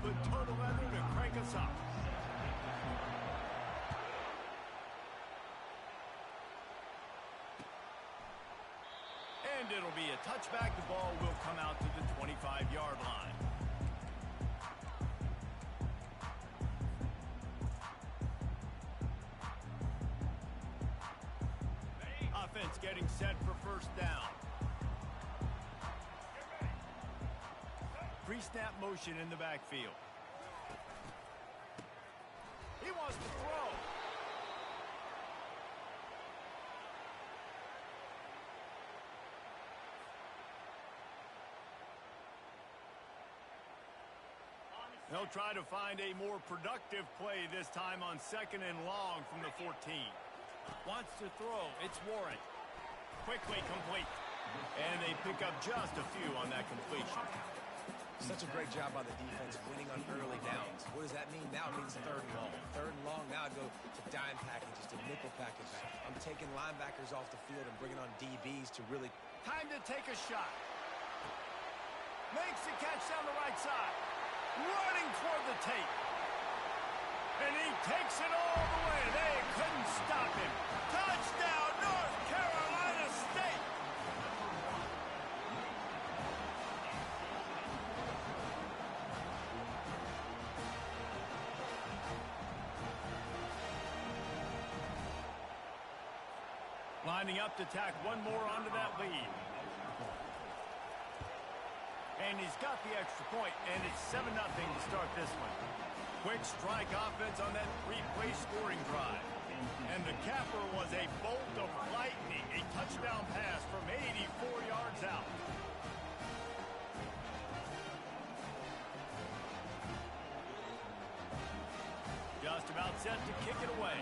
put total leather to crank us up. And it'll be a touchback. The ball will come out to the 25-yard line. Offense getting set for first down. Pre-snap motion in the backfield. He wants to throw. They'll try to find a more productive play this time on 2nd and long from the 14. Wants to throw. It's Warren. Quickly complete. And they pick up just a few on that completion. Such a great job by the defense winning on early downs. What does that mean? Now it means 3rd and long. 3rd and long, now I go to dime packages, to nickel package. I'm taking linebackers off the field and bringing on DBs to really... Time to take a shot. Makes the catch down the right side. Running toward the tape. And he takes it all the way. They couldn't stop him. Touchdown, North Carolina State. Lining up to tack one more onto that lead. And he's got the extra point, and it's 7-0 to start this one. Quick strike offense on that 3-play scoring drive. And the capper was a bolt of lightning, a touchdown pass from 84 yards out. Just about set to kick it away.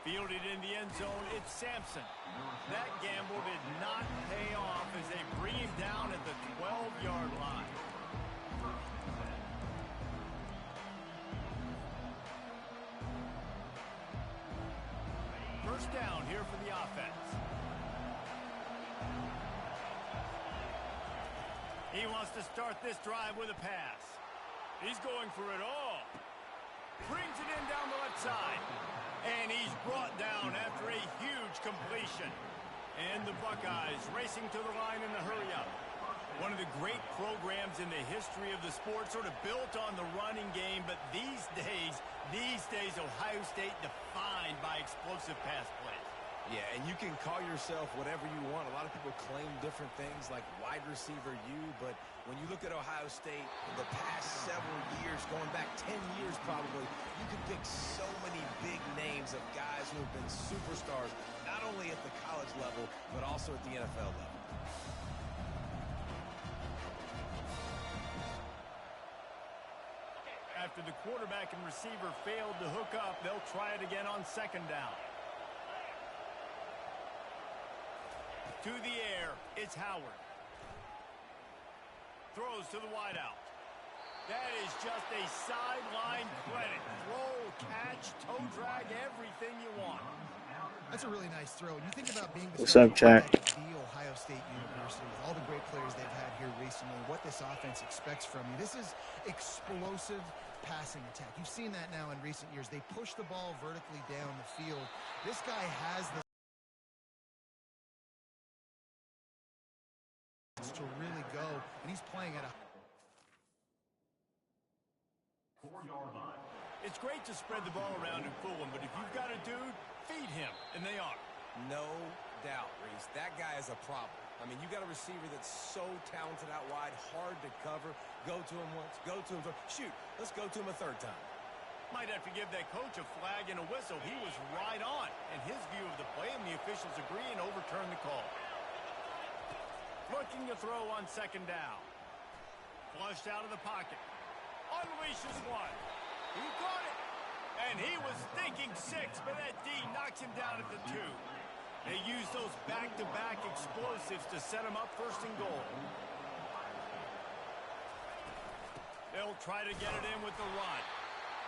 Fielded in the end zone, it's Sampson. That gamble did not pay off as they bring him down at the 12-yard line. First down here for the offense. He wants to start this drive with a pass. He's going for it all. Brings it in down the left side. And he's brought down after a huge completion. And the Buckeyes racing to the line in a hurry-up. One of the great programs in the history of the sport, sort of built on the running game. But these days, Ohio State defined by explosive pass plays. Yeah, and you can call yourself whatever you want. A lot of people claim different things like wide receiver U, but when you look at Ohio State, the past several years, going back 10 years probably, you can pick so many big names of guys who have been superstars, not only at the college level, but also at the NFL level. After the quarterback and receiver failed to hook up, they'll try it again on 2nd down. To the air, it's Howard. Throws to the wideout. That is just a sideline credit. Throw, catch, toe drag, everything you want. That's a really nice throw. You think about being What's up, Jack? The Ohio State University, with all the great players they've had here recently, what this offense expects from you. This is explosive passing attack. You've seen that now in recent years. They push the ball vertically down the field. This guy has the to really go, and he's playing at a 4-yard line. It's great to spread the ball around and fool him, but if you've got a dude, feed him, and they are. No doubt, Reese. That guy is a problem. I mean, you got a receiver that's so talented out wide, hard to cover. Go to him once, go to him twice. Shoot, let's go to him a 3rd time. Might have to give that coach a flag and a whistle. He was right on in his view of the play, and the officials agree and overturn the call. Looking to throw on 2nd down. Flushed out of the pocket. Unleashes one. He caught it. And he was thinking 6, but that D knocks him down at the 2. They use those back-to-back explosives to set him up 1st and goal. They'll try to get it in with the run.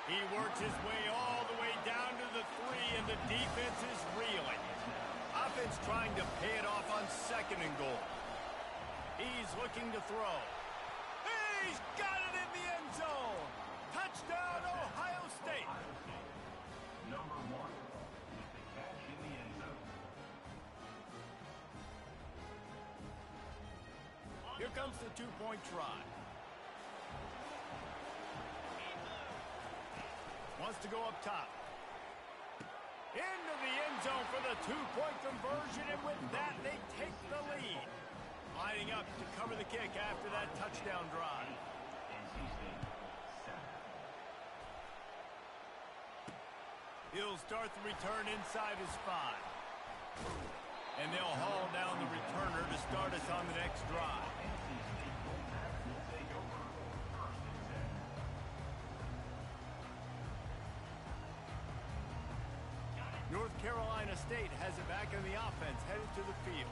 He works his way all the way down to the 3, and the defense is reeling. Offense trying to pay it off on 2nd and goal. He's looking to throw. He's got it in the end zone. Touchdown, Ohio State. Number 1 with the catch in the end zone. Here comes the 2-point try. Wants to go up top. Into the end zone for the 2-point conversion, and with that, they take the lead. Lining up to cover the kick after that touchdown drive. He'll start the return inside his 5. And they'll haul down the returner to start us on the next drive. North Carolina State has it back in the offense, headed to the field.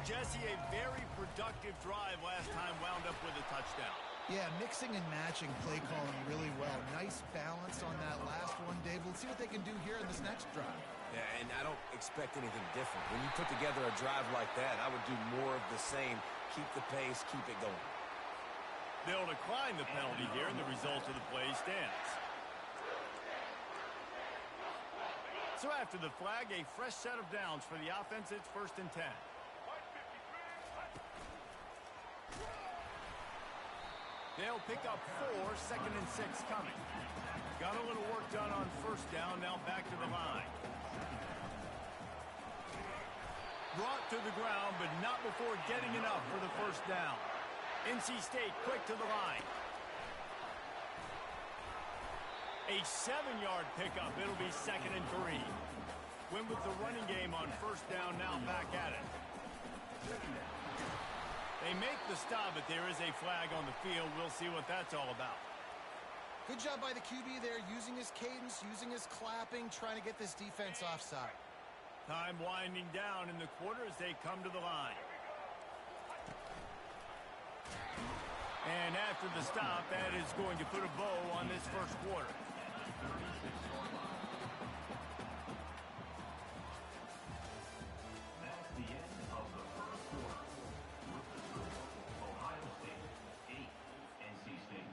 Jesse, a very productive drive last time, wound up with a touchdown. Yeah, mixing and matching play calling really well. Nice balance on that last one, Dave. Let's see what they can do here in this next drive. Yeah, and I don't expect anything different. When you put together a drive like that, I would do more of the same. Keep the pace, keep it going. They'll decline the penalty here, and the result of the play stands. So after the flag, a fresh set of downs for the offense. It's 1st and 10. They'll pick up 4, 2nd and 6 coming. Got a little work done on 1st down, now back to the line. Brought to the ground, but not before getting enough for the 1st down. NC State quick to the line. A 7-yard pickup. It'll be 2nd and 3. Win with the running game on 1st down, now back at it. They make the stop, but there is a flag on the field. We'll see what that's all about. Good job by the QB there, using his cadence, using his clapping, trying to get this defense offside. Time winding down in the quarter as they come to the line. And after the stop, that is going to put a bow on this 1st quarter. That's the end of the 1st quarter. With the score, Ohio State 8, NC State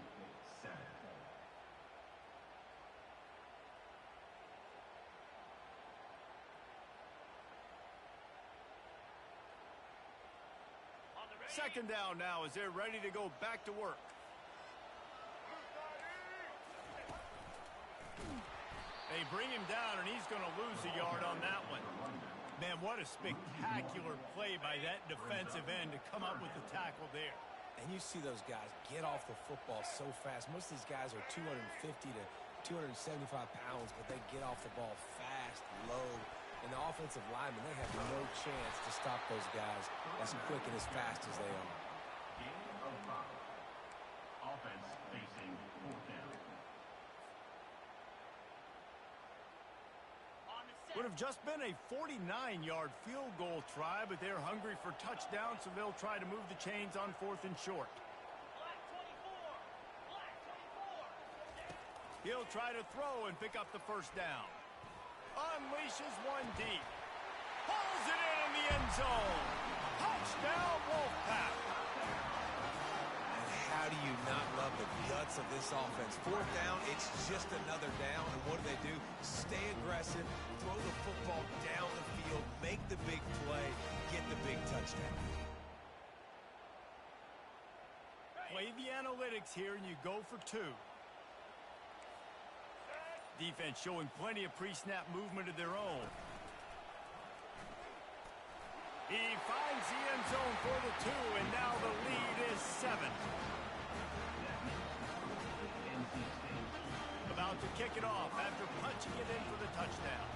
7. Second down now as they're ready to go back to work. They bring him down, and he's going to lose a yard on that one. Man, what a spectacular play by that defensive end to come up with the tackle there. And you see those guys get off the football so fast. Most of these guys are 250 to 275 pounds, but they get off the ball fast, low. And the offensive linemen, they have no chance to stop those guys as quick and as fast as they are. Gain of 5. Offense facing 4th down. Would have just been a 49-yard field goal try, but they're hungry for touchdowns, so they'll try to move the chains on 4th and short. He'll try to throw and pick up the 1st down. Unleashes one deep. Pulls it in the end zone. Touchdown, Wolfpack. And how do you not love the guts of this offense? 4th down, it's just another down. And what do? Stay aggressive, throw the football down the field, make the big play, get the big touchdown. Play the analytics here, and you go for 2. Defense showing plenty of pre-snap movement of their own. He finds the end zone for the 2, and now the lead is 7. About to kick it off after punching it in for the touchdown.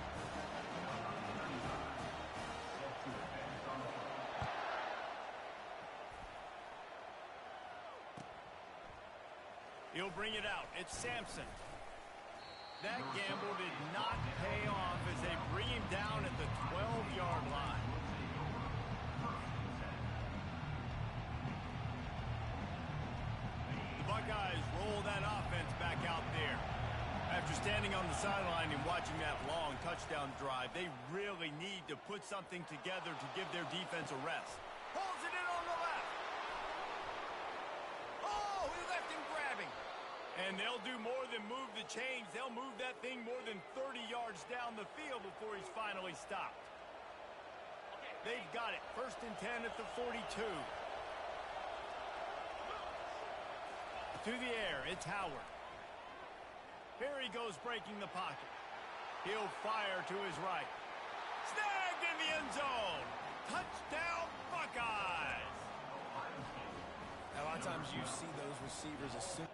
He'll bring it out. It's Sampson. That gamble did not pay off as they bring him down at the 12-yard line. The Buckeyes roll that offense back out there. standing on the sideline and watching that long touchdown drive. They really need to put something together to give their defense a rest. Pulls it in on the left. Oh, he left him grabbing. And they'll do more than move the chains. They'll move that thing more than 30 yards down the field before he's finally stopped. They've got it. 1st and 10 at the 42. To the air, it's Howard. Here he goes breaking the pocket. He'll fire to his right. Snagged in the end zone. Touchdown, Buckeyes. A lot of times you see those receivers assume.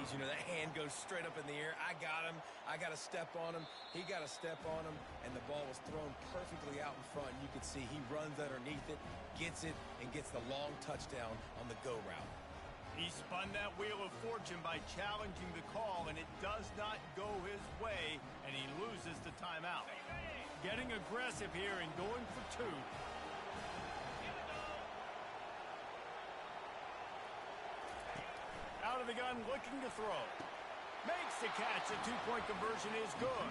You know, that hand goes straight up in the air. I got him. I got to step on him. He got to step on him. And the ball was thrown perfectly out in front. And you can see he runs underneath it, gets it, and gets the long touchdown on the go route. He spun that wheel of fortune by challenging the call, and it does not go his way, and he loses the timeout. Getting aggressive here and going for two. Out of the gun, looking to throw. Makes the catch. The two-point conversion is good.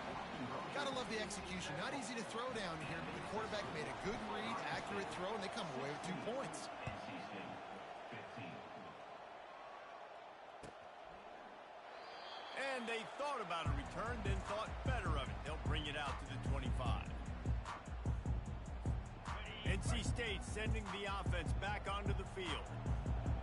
Gotta love the execution. Not easy to throw down here, but the quarterback made a good read, accurate throw, and they come away with 2 points. And they thought about a return, then thought better of it. They'll bring it out to the 25. NC State sending the offense back onto the field.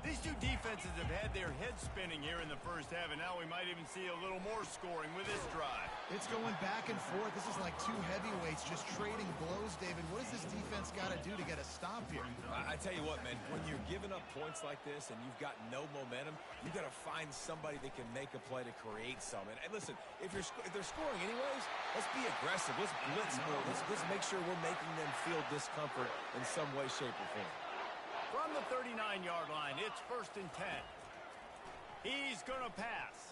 These two defenses have had their heads spinning here in the first half, and now we might even see a little more scoring with this drive. It's going back and forth. This is like two heavyweights just trading blows, David. What does this defense got to do to get a stop here? I tell you what, man, when you're giving up points like this and you've got no momentum, you got to find somebody that can make a play to create some. And listen, if they're scoring anyways, let's be aggressive. Let's blitz more. Let's make sure we're making them feel discomfort in some way, shape, or form. From the 39-yard line, it's 1st and 10. He's going to pass.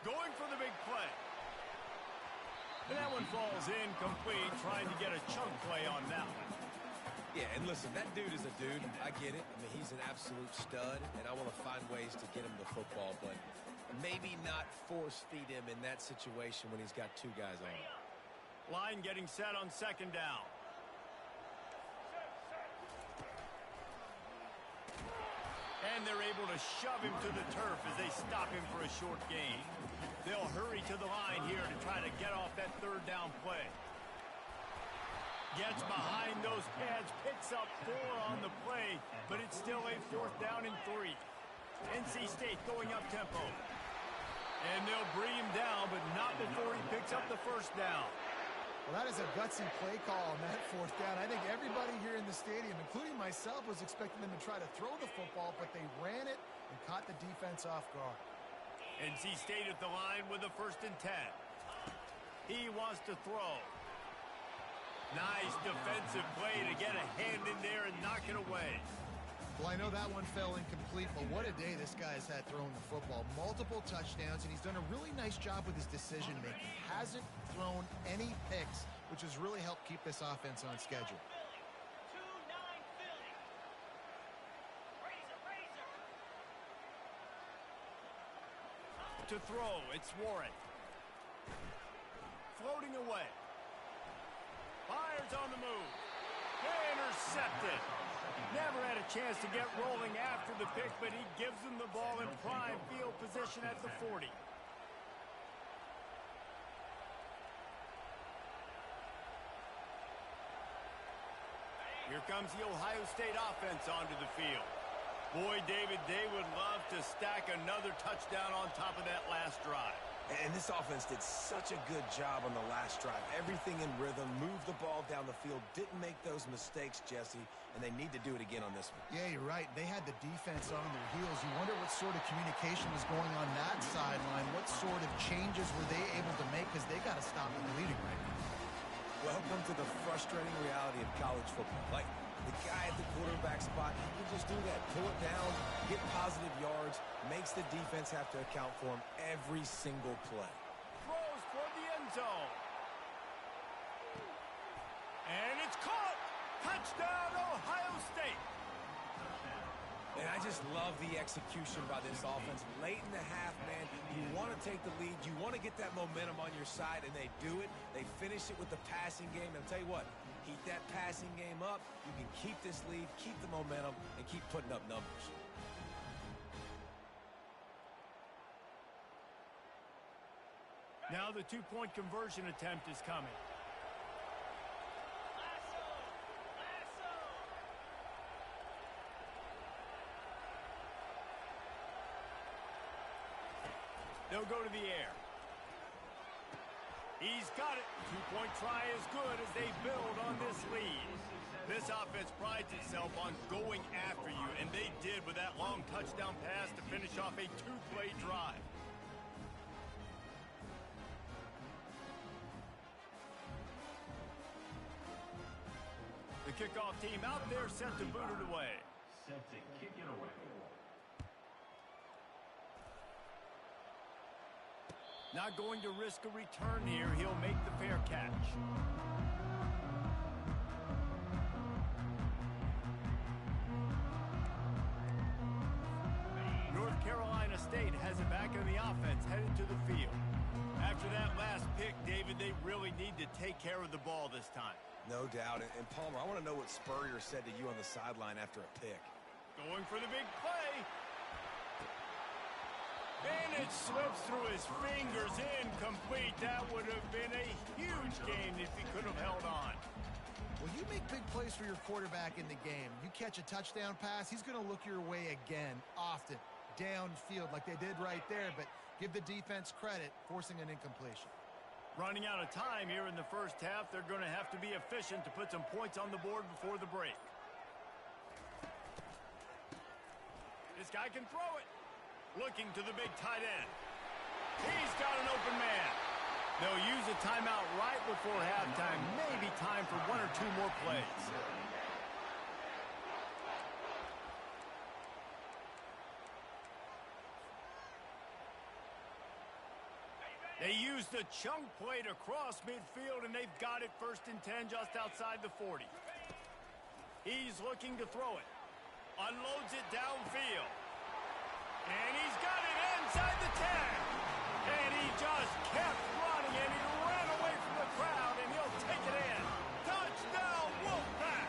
Going for the big play. And that one falls incomplete, trying to get a chunk play on that one. Yeah, and listen, that dude is a dude. I get it. I mean, he's an absolute stud, and I want to find ways to get him the football, but maybe not force feed him in that situation when he's got two guys on him. Line getting set on 2nd down. And they're able to shove him to the turf as they stop him for a short gain. They'll hurry to the line here to try to get off that 3rd down play. Gets behind those pads, picks up 4 on the play, but it's still a 4th down and 3. NC State going up tempo. And they'll bring him down, but not before he picks up the 1st down. Well, that is a gutsy play call on that 4th down. I think everybody here in the stadium, including myself, was expecting them to try to throw the football, but they ran it and caught the defense off guard. NC State at the line with a 1st and 10. He wants to throw. Nice defensive play to get a hand in there and knock it away. Well, I know that one fell incomplete, but what a day this guy's had throwing the football. Multiple touchdowns, and he's done a really nice job with his decision-making. Hasn't thrown any picks, which has really helped keep this offense on schedule. To throw, it's Warren. Floating away. Fires on the move. Intercepted. Never had a chance to get rolling after the pick, but he gives them the ball in prime field position at the 40. Here comes the Ohio State offense onto the field. Boy, David, they would love to stack another touchdown on top of that last drive. And this offense did such a good job on the last drive. Everything in rhythm, moved the ball down the field, didn't make those mistakes, Jesse, and they need to do it again on this one. Yeah, you're right. They had the defense on their heels. You wonder what sort of communication was going on that sideline. What sort of changes were they able to make, because they got to stop the bleeding right now. Welcome to the frustrating reality of college football. Like, the guy at the quarterback spot, he can just do that. Pull it down, get positive yards, makes the defense have to account for him every single play. Throws for the end zone. And it's caught. Touchdown, Ohio State. And I just love the execution by this offense. Late in the half, man, you want to take the lead. You want to get that momentum on your side, and they do it. They finish it with the passing game. And I'll tell you what, keep that passing game up. You can keep this lead, keep the momentum, and keep putting up numbers. Now the two-point conversion attempt is coming. They'll go to the air. He's got it. Two-point try is good as they build on this lead. This offense prides itself on going after you, and they did with that long touchdown pass to finish off a two-play drive. The kickoff team out there set to boot it away. Set to kick it away. Not going to risk a return here. He'll make the fair catch. North Carolina State has it back in the offense, headed to the field. After that last pick, David, they really need to take care of the ball this time. No doubt. And Palmer, I want to know what Spurrier said to you on the sideline after a pick. Going for the big play. And it slips through his fingers, incomplete. That would have been a huge game if he could have held on. Well, you make big plays for your quarterback in the game. You catch a touchdown pass, he's going to look your way again, often, downfield like they did right there. But give the defense credit, forcing an incompletion. Running out of time here in the first half. They're going to have to be efficient to put some points on the board before the break. This guy can throw it. Looking to the big tight end. He's got an open man. They'll use a timeout right before halftime. Maybe time for one or two more plays. They used the chunk play to cross midfield, and they've got it 1st and 10 just outside the 40. He's looking to throw it. Unloads it downfield. And he's got it inside the 10. And he just kept running, and he ran away from the crowd, and he'll take it in. Touchdown, Wolfpack!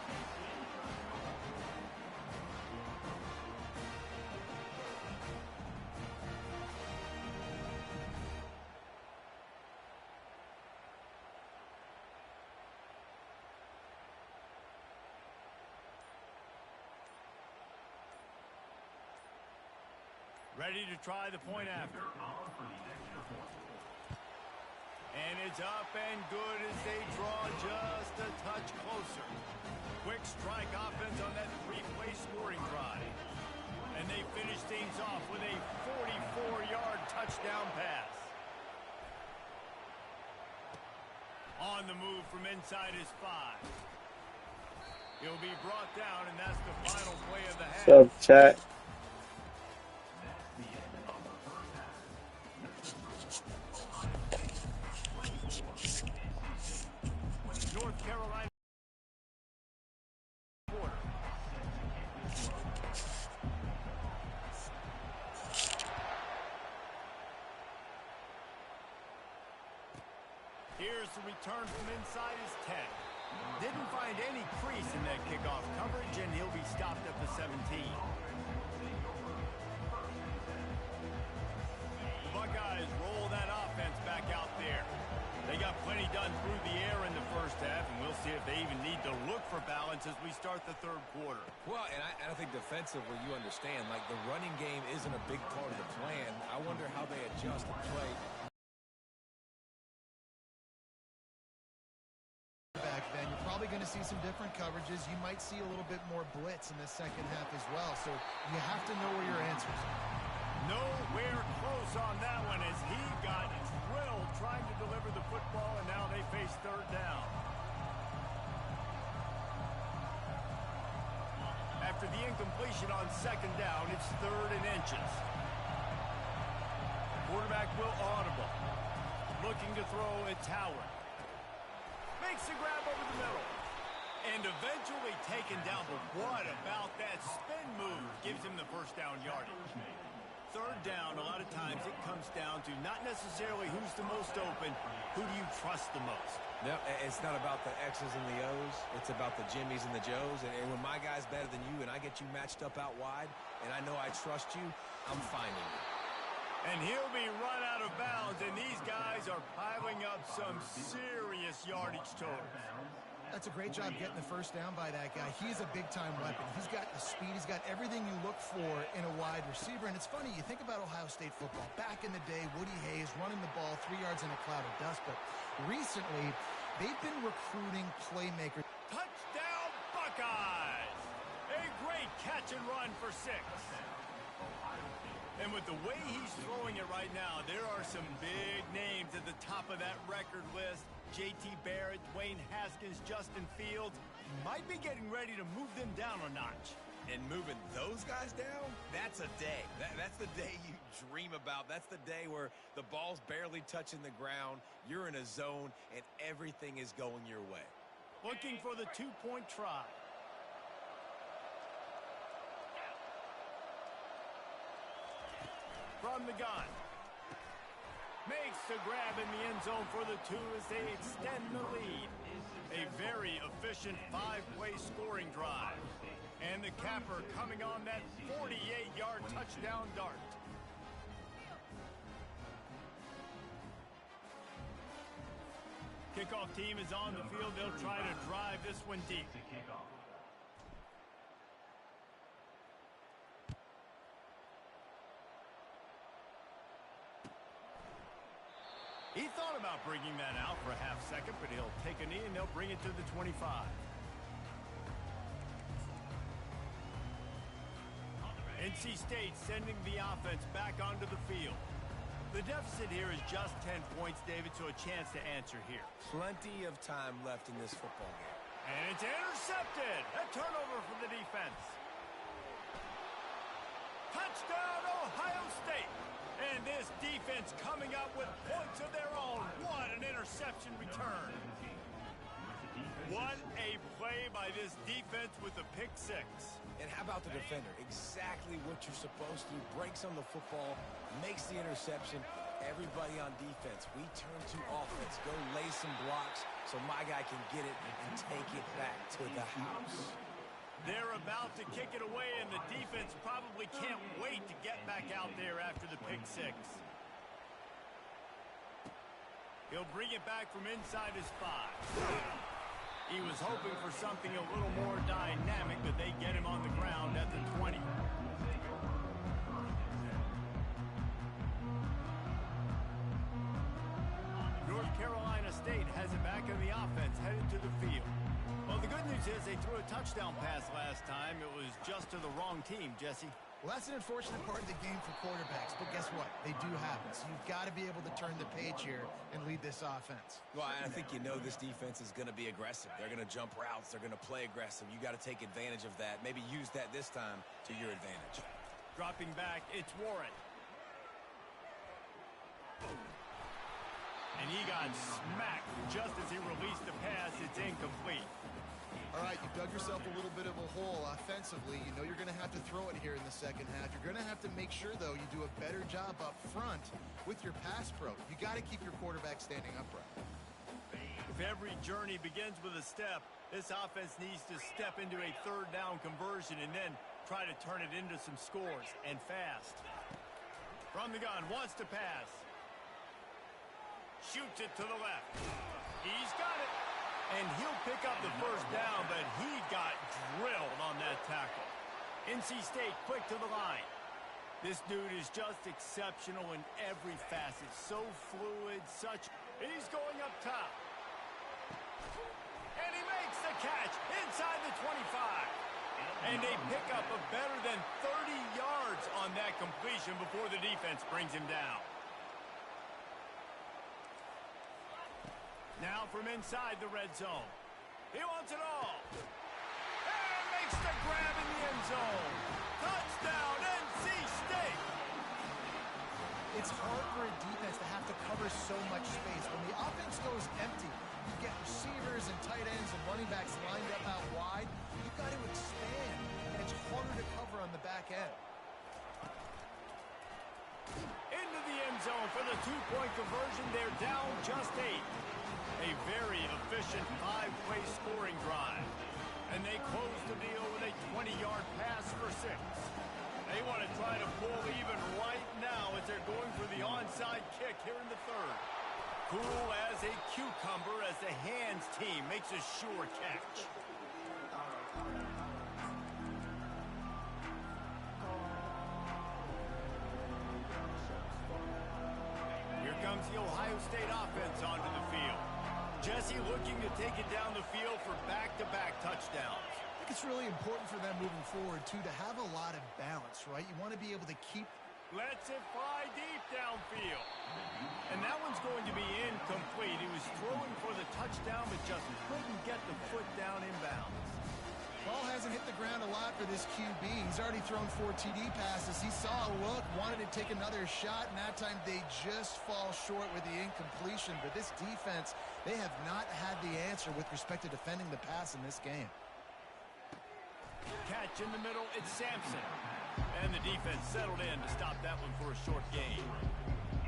Ready to try the point after. And it's up and good as they draw just a touch closer. Quick strike offense on that three-play scoring drive. And they finish things off with a 44-yard touchdown pass. On the move from inside his 5. He'll be brought down, and that's the final play of the half. What's up, chat? North Carolina quarter. Here's the return from inside his 10. Didn't find any crease in that kickoff coverage, and he'll be stopped at the 17. The Buckeyes roll that offense back out there. They got plenty done through the air in the first half, and we'll see if they even need to look for balance as we start the third quarter. Well, and I think defensively, you understand, like the running game isn't a big part of the plan. I wonder how they adjust and play. Back then, you're probably going to see some different coverages. You might see a little bit more blitz in the second half as well, so you have to know where your answers are. Nowhere close on that one as he got drilled trying to deliver the football, and now they face third down. After the incompletion on second down, it's 3rd and inches. Quarterback will audible. Looking to throw at Tower. Makes the grab over the middle. And eventually taken down. But what about that spin move? Gives him the first down yardage. Third down, a lot of times it comes down to not necessarily who's the most open, who do you trust the most? No, it's not about the X's and the O's. It's about the Jimmies and the Joes. And when my guy's better than you and I get you matched up out wide and I know I trust you, I'm finding you. And he'll be run out of bounds, and these guys are piling up some serious yardage totals. That's a great job getting the first down by that guy. He's a big-time weapon. He's got the speed. He's got everything you look for in a wide receiver. And it's funny, you think about Ohio State football. Back in the day, Woody Hayes running the ball 3 yards in a cloud of dust. But recently, they've been recruiting playmakers. Touchdown, Buckeyes! A great catch and run for 6. And with the way he's throwing it right now, there are some big names at the top of that record list. J.T. Barrett, Dwayne Haskins, Justin Fields might be getting ready to move them down a notch. And moving those guys down, that's a day. That's the day you dream about. That's the day where the ball's barely touching the ground, you're in a zone, and everything is going your way. Looking for the two-point try. From the gun. Makes the grab in the end zone for the 2 as they extend the lead. A very efficient 5-play scoring drive. And the capper coming on that 48-yard touchdown dart. Kickoff team is on the field. They'll try to drive this one deep. He thought about bringing that out for a half second, but he'll take a knee and they'll bring it to the 25. NC State sending the offense back onto the field. The deficit here is just 10 points, David, so a chance to answer here. Plenty of time left in this football game. And it's intercepted. A turnover for the defense. Touchdown, Ohio State. And this defense coming up with points of their own. What an interception return. What a play by this defense with the pick 6. And how about the defender? Exactly what you're supposed to do. Breaks on the football, makes the interception. Everybody on defense, we turn to offense. Go lay some blocks so my guy can get it and take it back to the house. They're about to kick it away, and the defense probably can't wait to get back out there after the pick 6. He'll bring it back from inside his 5. He was hoping for something a little more dynamic, but they get him on the ground at the 20. North Carolina State has it back in the offense, headed to the field. Well, the good news is they threw a touchdown pass last time. It was just to the wrong team, Jesse. Well, that's an unfortunate part of the game for quarterbacks, but guess what? They do happen. So you've got to be able to turn the page here and lead this offense. Well, I think you know this defense is going to be aggressive. They're going to jump routes. They're going to play aggressive. You got to take advantage of that. Maybe use that this time to your advantage. Dropping back, it's Warren. And he got smacked just as he released the pass. It's incomplete. All right, you dug yourself a little bit of a hole offensively. You know you're going to have to throw it here in the second half. You're going to have to make sure, though, you do a better job up front with your pass pro. You got to keep your quarterback standing upright. If every journey begins with a step, this offense needs to step into a third down conversion and then try to turn it into some scores, and fast. From the gun, wants to pass. Shoots it to the left. He's got it. And he'll pick up the first down, but he got drilled on that tackle. NC State quick to the line. This dude is just exceptional in every facet. So fluid, such... He's going up top. And he makes the catch inside the 25. And they pick up a better than 30 yards on that completion before the defense brings him down. Now from inside the red zone. He wants it all. And makes the grab in the end zone. Touchdown, NC State. It's hard for a defense to have to cover so much space. When the offense goes empty, you get receivers and tight ends and running backs lined up out two-point conversion. They're down just 8. A very efficient 5-play scoring drive. And they close the deal with a 20-yard pass for 6. They want to try to pull even right now as they're going for the onside kick here in the third. Cool as a cucumber as the hands team makes a sure catch. Here comes the Ohio State offense onto the field. Jesse looking to take it down the field for back-to-back touchdowns. I think it's really important for them moving forward, too, to have a lot of balance, right? You want to be able to keep... Lets it fly deep downfield. And that one's going to be incomplete. He was throwing for the touchdown, but just couldn't get the foot down inbounds. Ball hasn't hit the ground a lot for this QB. He's already thrown 4 TD passes. He saw a look, wanted to take another shot, and that time they just fall short with the incompletion. But this defense, they have not had the answer with respect to defending the pass in this game. Catch in the middle, it's Sampson. And the defense settled in to stop that one for a short gain.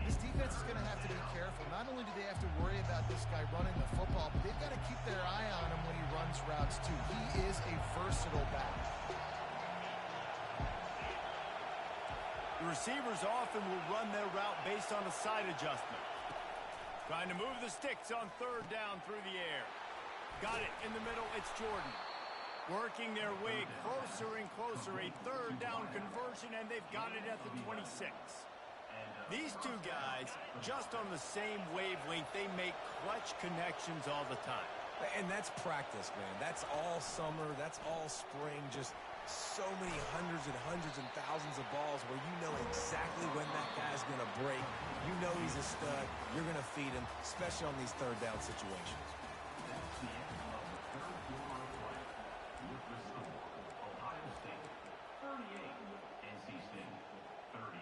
This defense is going to have to be careful. Not only do they have to worry about this guy running the football, but they've got to keep their eye on him when he runs routes, too. He is a versatile back. The receivers often will run their route based on a side adjustment. Trying to move the sticks on third down through the air. Got it in the middle, it's Jordan. Working their way closer and closer, a third down conversion, and they've got it at the 26. These two guys, just on the same wavelength, they make clutch connections all the time. And that's practice, man. That's all summer. That's all spring. Just so many hundreds and thousands of balls where you know exactly when that guy's going to break. You know he's a stud. You're going to feed him, especially on these third down situations. That's the end of the third quarter of play. With the score, Ohio State 38, NC State 30.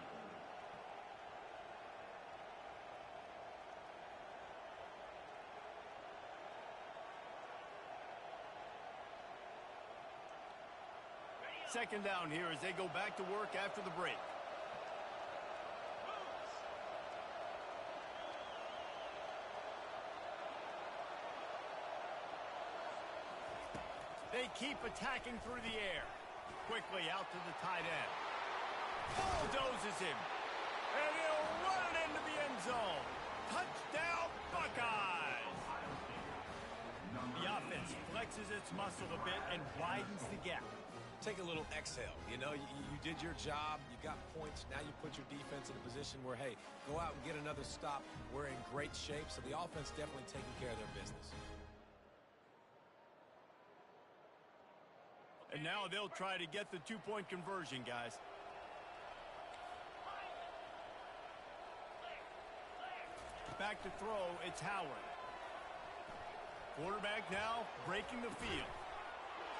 Second down here as they go back to work after the break. They keep attacking through the air. Quickly out to the tight end. Bulldozes him. And he'll run it into the end zone. Touchdown, Buckeyes! The offense flexes its muscle a bit and widens the gap. Take a little exhale. You know, you did your job. You got points. Now you put your defense in a position where, hey, go out and get another stop. We're in great shape. So the offense definitely taking care of their business. And now they'll try to get the two-point conversion, guys. Back to throw, it's Howard. Quarterback now breaking the field.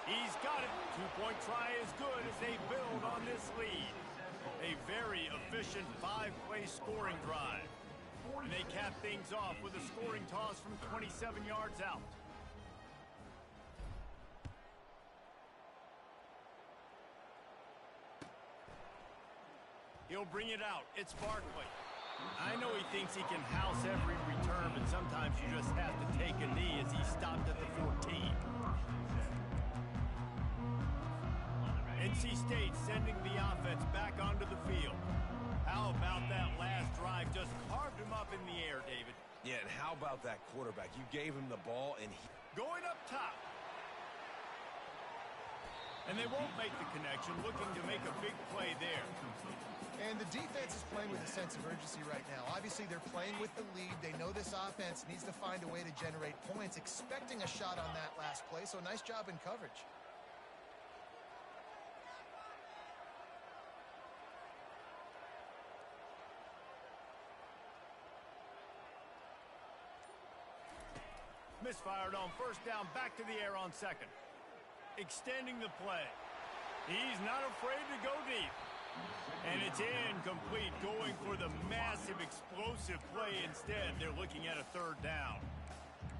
He's got it. Two-point try is good as they build on this lead. A very efficient 5-play scoring drive. And they cap things off with a scoring toss from 27 yards out. He'll bring it out. It's Barkley. I know he thinks he can house every return, but sometimes you just have to take a knee as he stopped at the 14. NC State sending the offense back onto the field. How about that last drive? Just carved him up in the air, David. Yeah, and how about that quarterback? You gave him the ball, and he... Going up top. And they won't make the connection, looking to make a big play there. And the defense is playing with a sense of urgency right now. Obviously, they're playing with the lead. They know this offense needs to find a way to generate points, expecting a shot on that last play. So nice job in coverage. Misfired on first down, back to the air on second. Extending the play. He's not afraid to go deep. And it's incomplete, going for the massive explosive play instead. They're looking at a third down.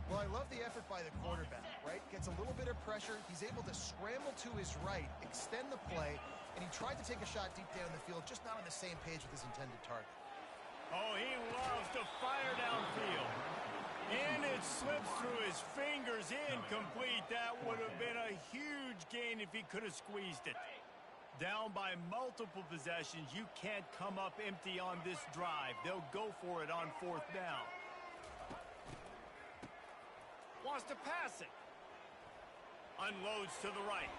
Well, I love the effort by the quarterback, right? Gets a little bit of pressure. He's able to scramble to his right, extend the play, and he tried to take a shot deep down the field, just not on the same page with his intended target. Oh, he loves to fire downfield. And it slips through his fingers, incomplete. That would have been a huge gain if he could have squeezed it. Down by multiple possessions, you can't come up empty on this drive. They'll go for it on 4th down. Wants to pass it. Unloads to the right.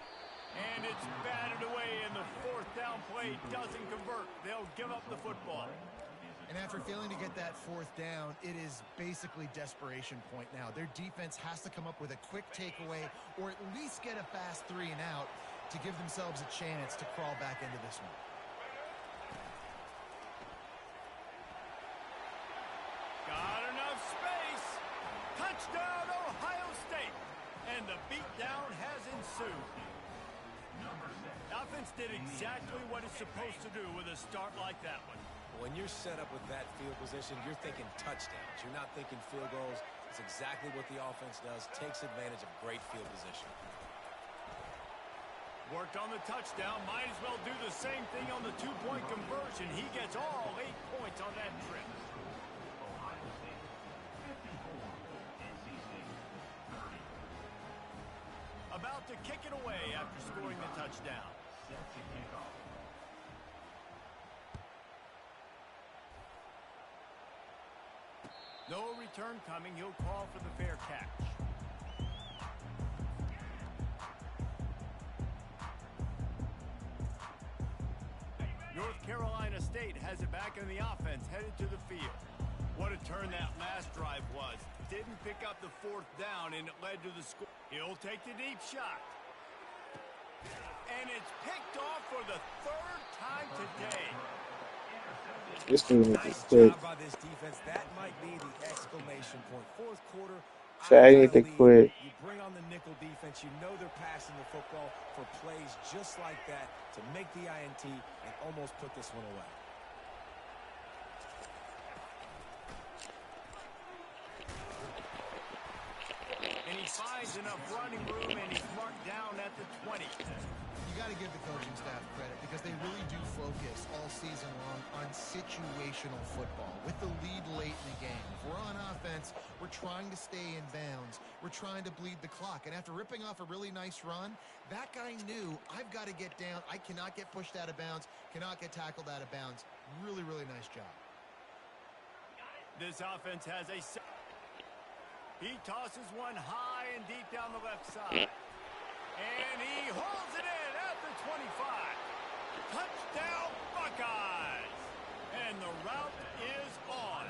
And it's batted away, and the 4th down play doesn't convert. They'll give up the football. And after failing to get that 4th down, it is basically desperation point now. Their defense has to come up with a quick takeaway or at least get a fast 3 and out to give themselves a chance to crawl back into this one. Got enough space. Touchdown, Ohio State. And the beatdown has ensued. The offense did exactly what it's supposed to do with a start like that one. When you're set up with that field position, you're thinking touchdowns. You're not thinking field goals. It's exactly what the offense does. Takes advantage of great field position. Worked on the touchdown. Might as well do the same thing on the 2-point conversion. He gets all 8 points on that trip. Ohio State 54, NC State 30. About to kick it away after scoring the touchdown. Set to kick off. No return coming. He'll call for the fair catch. North Carolina State has it back in the offense, headed to the field. What a turn that last drive was. Didn't pick up the 4th down, and it led to the score. He'll take the deep shot. And it's picked off for the 3rd time today. This dude is Nice quick. job by this defense. That might be the exclamation point. 4th quarter. Shaq need to lead. quit. You bring on the nickel defense. You know they're passing the football for plays just like that to make the INT and almost put this one away. And he finds enough running room, and he's marked down at the 20. You got to give the coaching staff credit because they really do focus all season long on situational football with the lead late in the game. If we're on offense, we're trying to stay in bounds. We're trying to bleed the clock. And after ripping off a really nice run, that guy knew, I've got to get down. I cannot get pushed out of bounds, cannot get tackled out of bounds. Really, really nice job. This offense has a... He tosses one high and deep down the left side. And he holds it in at the 25. Touchdown, Buckeyes! And the route is on.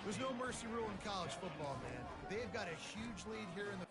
There's no mercy rule in college football, man. They've got a huge lead here in the...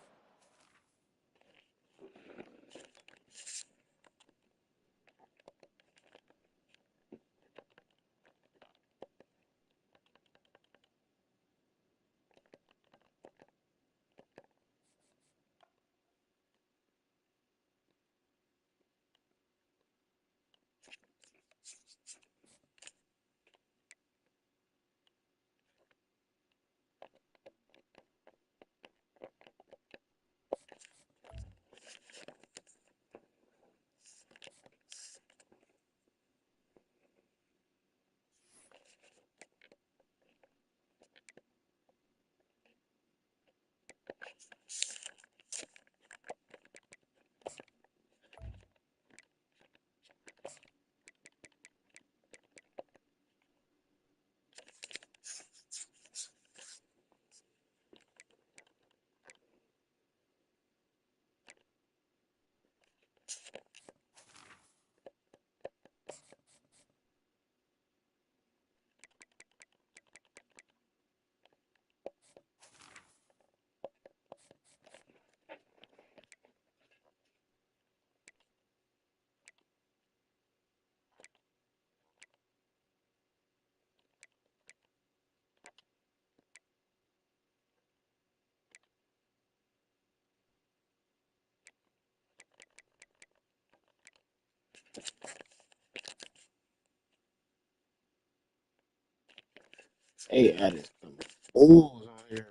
They added some fools on here.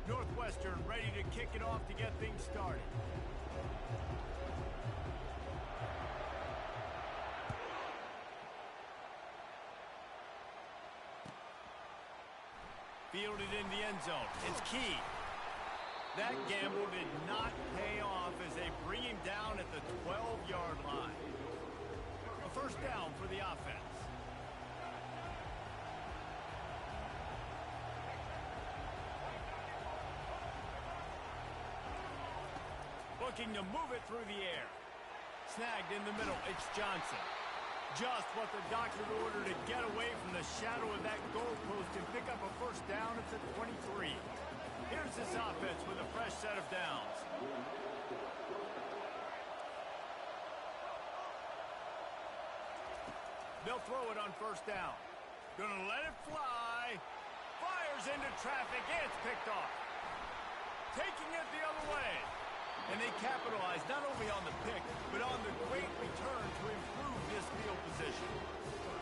Northwestern ready to kick it off to get things started. Fielded in the end zone. It's key. That gamble did not pay off as they bring him down at the 12-yard line. A first down for the offense. Looking to move it through the air. Snagged in the middle. It's Johnson. Just what the doctor ordered to get away from the shadow of that goalpost and pick up a first down at the 23. Here's this offense with a fresh set of downs. They'll throw it on first down. Gonna let it fly. Fires into traffic. It's picked off. Taking it the other way. And they capitalize not only on the pick, but on the great return to improve this field position.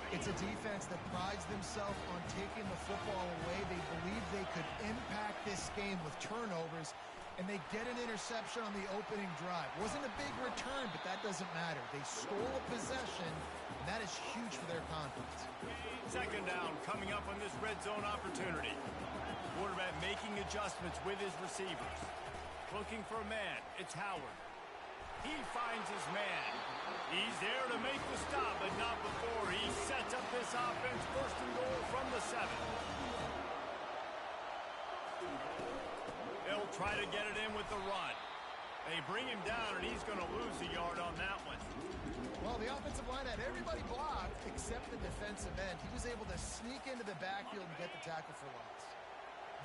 It's a defense that prides themselves on taking the football away. They believe they could impact this game with turnovers, and they get an interception on the opening drive. Wasn't a big return, but that doesn't matter. They stole a possession, and that is huge for their confidence. Second down coming up on this red zone opportunity. Quarterback making adjustments with his receivers. Looking for a man. It's Howard. He finds his man. He's there to make the stop, but not before he sets up this offense. First and goal from the 7. They'll try to get it in with the run. They bring him down, and he's going to lose a yard on that one. Well, the offensive line had everybody blocked except the defensive end. He was able to sneak into the backfield and get the tackle for loss.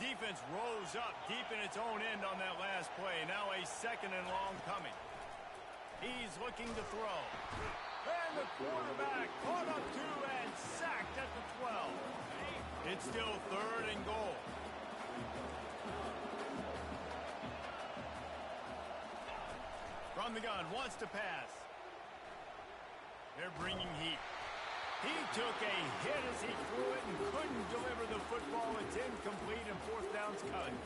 Defense rose up deep in its own end on that last play. Now a second and long coming. He's looking to throw. And the quarterback caught up to and sacked at the 12. It's still third and goal. From the gun, wants to pass. They're bringing heat. He took a hit as he threw it and couldn't deliver the football. It's incomplete and fourth down's coming.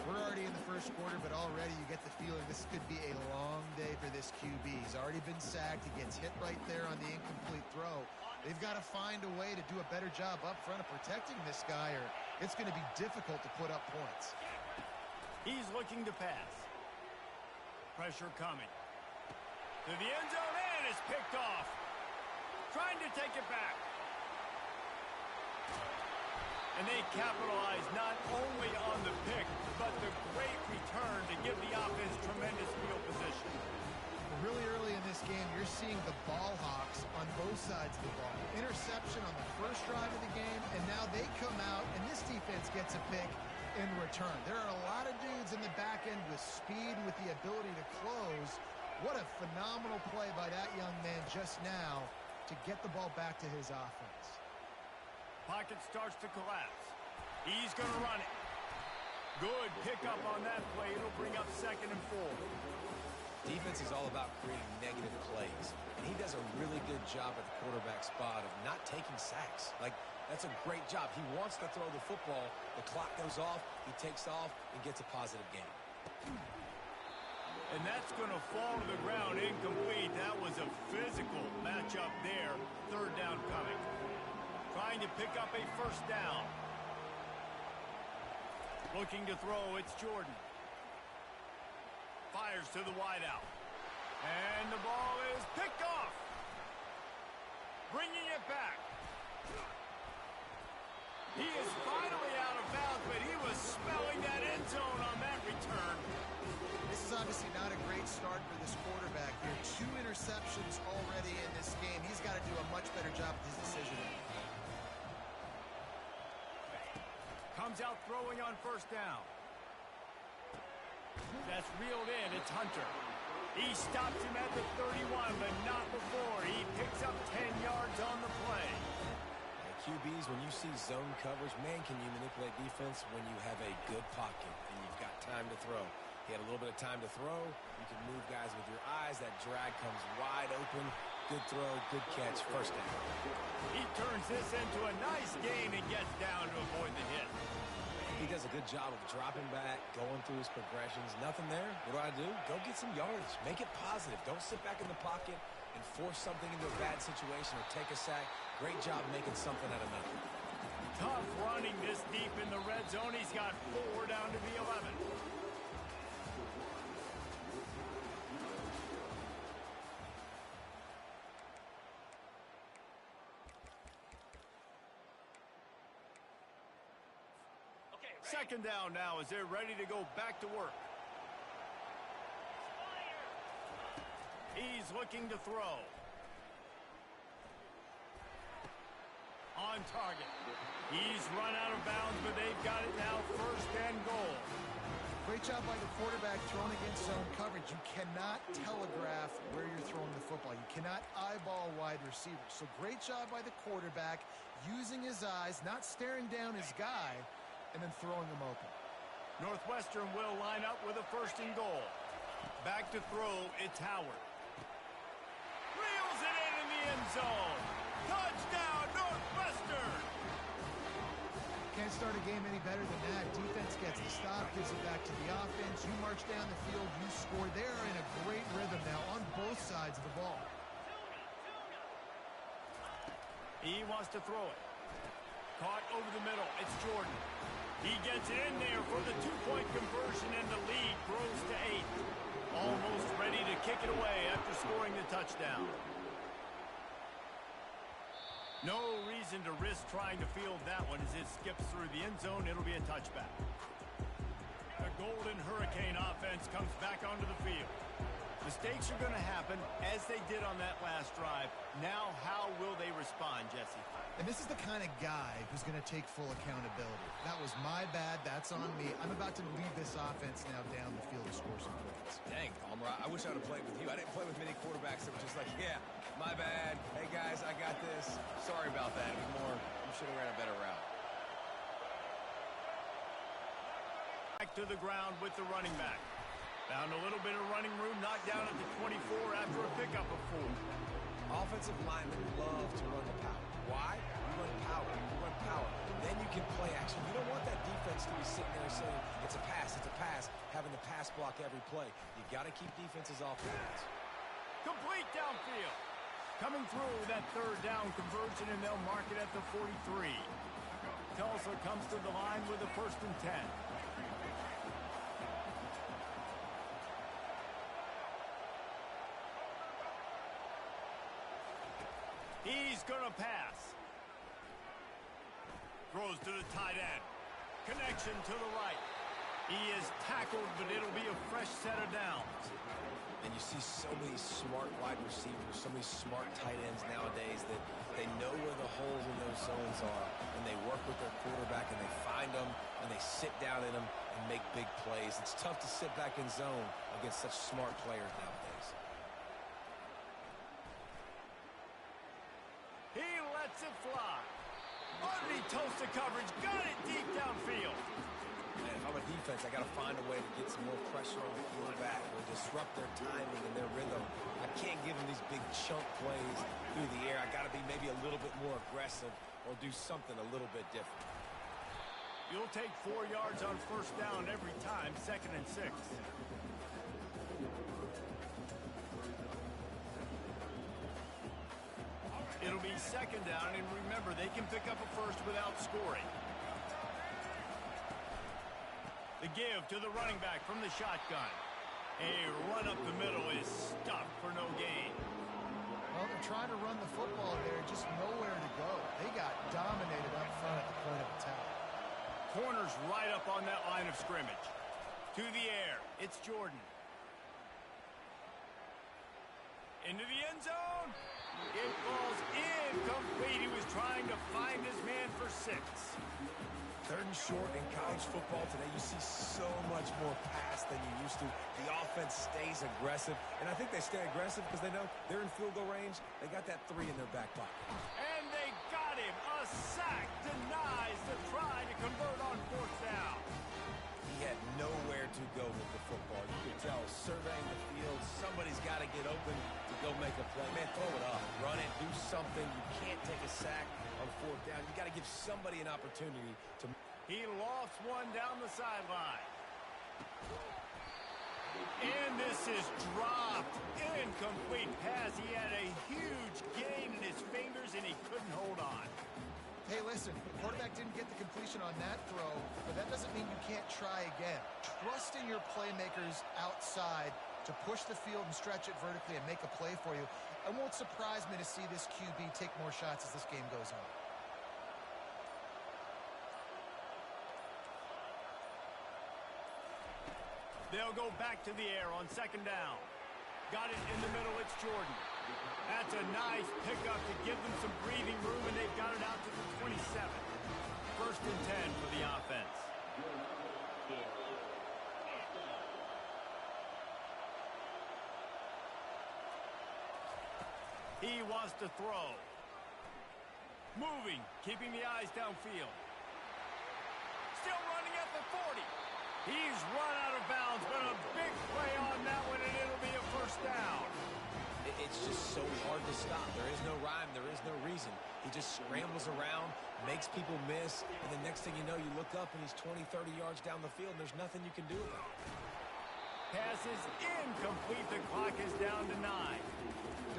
We're already in the first quarter, but already you get the feeling this could be a long day for this QB. He's already been sacked. He gets hit right there on the incomplete throw. They've got to find a way to do a better job up front of protecting this guy, or it's going to be difficult to put up points. He's looking to pass. Pressure coming. To the end zone, and it's picked off. Trying to take it back. And they capitalize not only on the pick, but the great return to give the offense tremendous field position. Really early in this game, you're seeing the ball hawks on both sides of the ball. Interception on the first drive of the game, and now they come out, and this defense gets a pick in return. There are a lot of dudes in the back end with speed, with the ability to close. What a phenomenal play by that young man just now to get the ball back to his offense. Pocket starts to collapse. He's going to run it. Good pickup on that play. It'll bring up second and 4. Defense is all about creating negative plays, and he does a really good job at the quarterback spot of not taking sacks. That's a great job. He wants to throw the football. The clock goes off. He takes off and gets a positive gain. And that's going to fall to the ground incomplete. That was a physical matchup there. Third down coming. Trying to pick up a first down. Looking to throw, it's Jordan. Fires to the wideout. And the ball is picked off. Bringing it back. He is finally out of bounds, but he was smelling that end zone on that return. This is obviously not a great start for this quarterback here. 2 interceptions already in this game. He's got to do a much better job with his decisioning. Comes out throwing on first down. That's reeled in. It's Hunter. He stops him at the 31, but not before. He picks up 10 yards on the play. QBs, when you see zone coverage, man, can you manipulate defense when you have a good pocket and you've got time to throw. He had a little bit of time to throw. You can move guys with your eyes. That drag comes wide open. Good throw, good catch, first down. He turns this into a nice gain and gets down to avoid the hit. He does a good job of dropping back, going through his progressions. Nothing there. What do? Go get some yardage. Make it positive. Don't sit back in the pocket and force something into a bad situation or take a sack. Great job making something out of nothing. Tough running this deep in the red zone. He's got 4 down to the 11. Second down now as they're ready to go back to work. He's looking to throw. On target. He's run out of bounds, but they've got it now, first and goal. Great job by the quarterback throwing against zone coverage. You cannot telegraph where you're throwing the football. You cannot eyeball wide receivers. So great job by the quarterback using his eyes, not staring down his guy, and then throwing him open. Northwestern will line up with a first and goal. Back to throw, it's Howard. Reels it in the end zone. Touchdown, Northwestern! Can't start a game any better than that. Defense gets the stop, gives it back to the offense. You march down the field, you score. They're in a great rhythm now on both sides of the ball. He wants to throw it. Caught over the middle. It's Jordan. He gets it in there for the 2-point conversion, and the lead grows to 8. Almost ready to kick it away after scoring the touchdown. No reason to risk trying to field that one as it skips through the end zone. It'll be a touchback. The Golden Hurricane offense comes back onto the field. Mistakes are going to happen, as they did on that last drive. Now, how will they respond, Jesse? And this is the kind of guy who's going to take full accountability. That was my bad. That's on me. I'm about to lead this offense now down the field to score some points. Dang, Palmer, I wish I would have played with you. I didn't play with many quarterbacks that were just like, yeah, my bad. Hey, guys, I got this. Sorry about that. It was more, you should have ran a better route. Back to the ground with the running back. Found a little bit of running room, knocked down at the 24 after a pickup of 4. Offensive linemen love to run the power. Why? You run power. You run power. Then you can play action. You don't want that defense to be sitting there saying, it's a pass, having to pass block every play. You got to keep defenses off balance. Complete downfield. Coming through that third down conversion, and they'll mark it at the 43. Tulsa comes to the line with a first and 10. He's going to pass. Throws to the tight end. Connection to the right. He is tackled, but it'll be a fresh set of downs. And you see so many smart wide receivers, so many smart tight ends nowadays that they know where the holes in those zones are, and they work with their quarterback, and they find them, and they sit down in them and make big plays. It's tough to sit back in zone against such smart players nowadays. He lets it fly. Underneath Tulsa coverage, got it deep downfield. Man, if I'm a defense, I got to find a way to get some more pressure on the quarterback or disrupt their timing and their rhythm. I can't give them these big chunk plays through the air. I got to be maybe a little bit more aggressive or do something a little bit different. You'll take 4 yards on first down every time, 2nd and 6. It'll be 2nd down, and remember, they can pick up a first without scoring. The give to the running back from the shotgun. A run up the middle is stuffed. corner's right up on that line of scrimmage. To the air, it's Jordan. Into the end zone. It falls incomplete. He was trying to find his man for 6. Third and short in college football today, you see so much more pass than you used to. The offense stays aggressive, and I think they stay aggressive because they know they're in field goal range. They got that 3 in their back pocket. And they got him. A sack denies the try to convert on 4th down. He had nowhere to go with the football. You could tell, surveying the field, somebody's got to get open to go make a play. Man, throw it up, run it, do something. You can't take a sack on 4th down. You got to give somebody an opportunity to. He lofts one down the sideline. And this is dropped. Incomplete pass. He had a huge gain in his fingers, and he couldn't hold on. Hey, listen, the quarterback didn't get the completion on that throw, but that doesn't mean you can't try again. Trust in your playmakers outside to push the field and stretch it vertically and make a play for you. It won't surprise me to see this QB take more shots as this game goes on. They'll go back to the air on 2nd down. Got it in the middle, it's Jordan. That's a nice pickup to give them some breathing room, and they've got it out to the 27. 1st and 10 for the offense. He wants to throw. Moving, keeping the eyes downfield. Still running at the 40. He's run out of bounds, but a big play on that one, and it'll be a 1st down. It's just so hard to stop. There is no rhyme. There is no reason. He just scrambles around, makes people miss, and the next thing you know, you look up and he's 20, 30 yards down the field, and there's nothing you can do about it. Pass is incomplete. The clock is down to 9.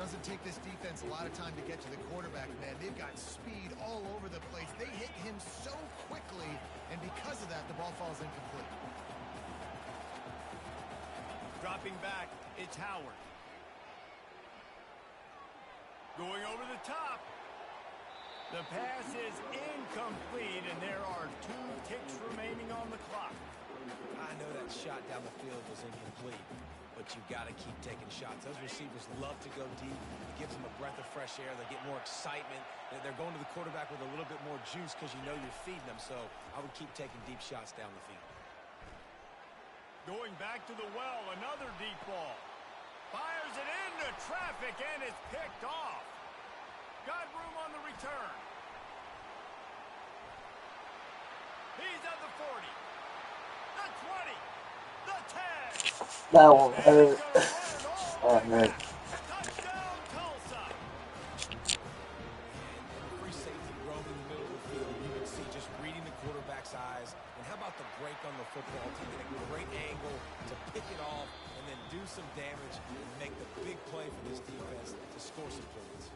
Doesn't take this defense a lot of time to get to the quarterback, man. They've got speed all over the place. They hit him so quickly, and because of that, the ball falls incomplete. Dropping back, it's Howard. Going over the top. The pass is incomplete, and there are 2 ticks remaining on the clock. I know that shot down the field was incomplete, but you got to keep taking shots. Those receivers love to go deep. It gives them a breath of fresh air. They get more excitement. They're going to the quarterback with a little bit more juice because you know you're feeding them. So I would keep taking deep shots down the field. Going back to the well, another deep ball. Fires it into traffic, and it's picked off. Got room on the return. He's at the 40. The 20. The 10. That one hurt. Oh, Touchdown, man. Tulsa. And free safety roaming the middle of the field. You can see just reading the quarterback's eyes. And how about the break on the football team? Get a great angle to pick it off and then do some damage and make the big play for this defense to score some points.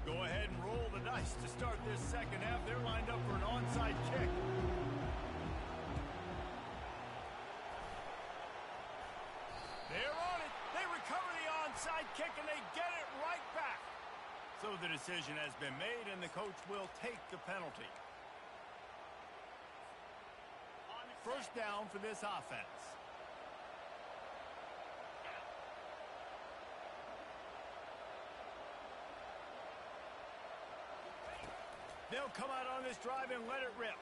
Go ahead and roll the dice to start this 2nd half. They're lined up for an onside kick. They're on it. They recover the onside kick, and they get it right back. So the decision has been made, and the coach will take the penalty. 1st down for this offense. They'll come out on this drive and let it rip.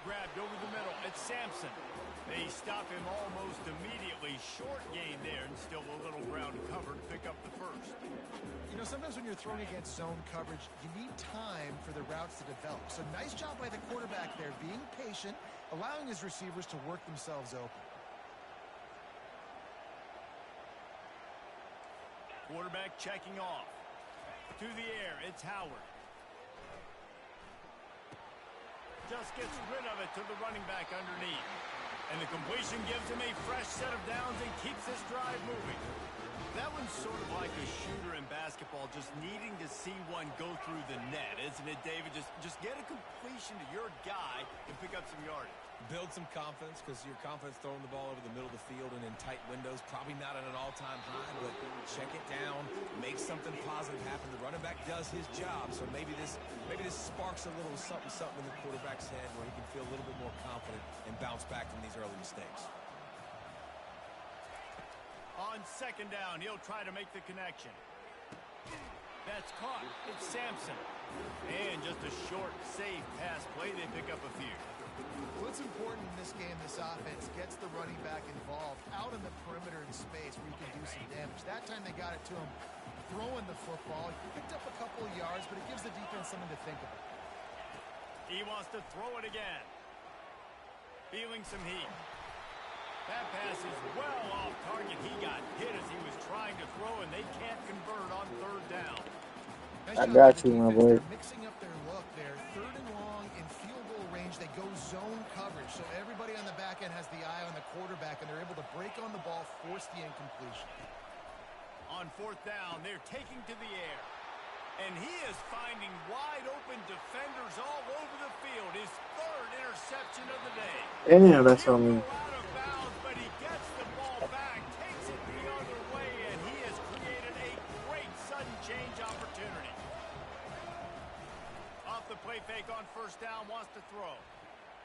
Grabbed over the middle. It's Sampson. They stop him almost immediately. Short gain there, and still a little ground covered. Pick up the 1st. You know, sometimes when you're throwing against zone coverage, you need time for the routes to develop. So nice job by the quarterback there, being patient, allowing his receivers to work themselves open. Quarterback checking off. To the air, it's Howard. Just gets rid of it to the running back underneath. And the completion gives him a fresh set of downs and keeps this drive moving. That one's sort of like a shooter in basketball, just needing to see one go through the net, isn't it, David? Just get a completion to your guy and pick up some yardage. Build some confidence, because your confidence throwing the ball over the middle of the field and in tight windows, probably not at an all-time high, but check it down, make something positive happen. The running back does his job, so maybe this sparks a little something in the quarterback's head where he can feel a little bit more confident and bounce back from these early mistakes. On second down, he'll try to make the connection. That's caught. It's Sampson. And just a short, safe pass play. They pick up a few. What's important in this game, this offense gets the running back involved out in the perimeter in space where you can do some damage. That time they got it to him throwing the football. He picked up a couple of yards, but it gives the defense something to think about. He wants to throw it again. Feeling some heat. That pass is well off target. He got hit as he was trying to throw, and they can't convert on third down. Nice I job got by the you, my defense. boy. They're mixing up their look there. Third and long in field goal range. They go zone coverage. So everybody on the back end has the eye on the quarterback, and they're able to break on the ball, force the incompletion. On fourth down, they're taking to the air. And he is finding wide-open defenders all over the field. His third interception of the day. Damn, that's He'll on me. go out of bounds, but he gets the ball back, takes it the other way, and he has created a great sudden change opportunity. Off the play fake on first down, wants to throw.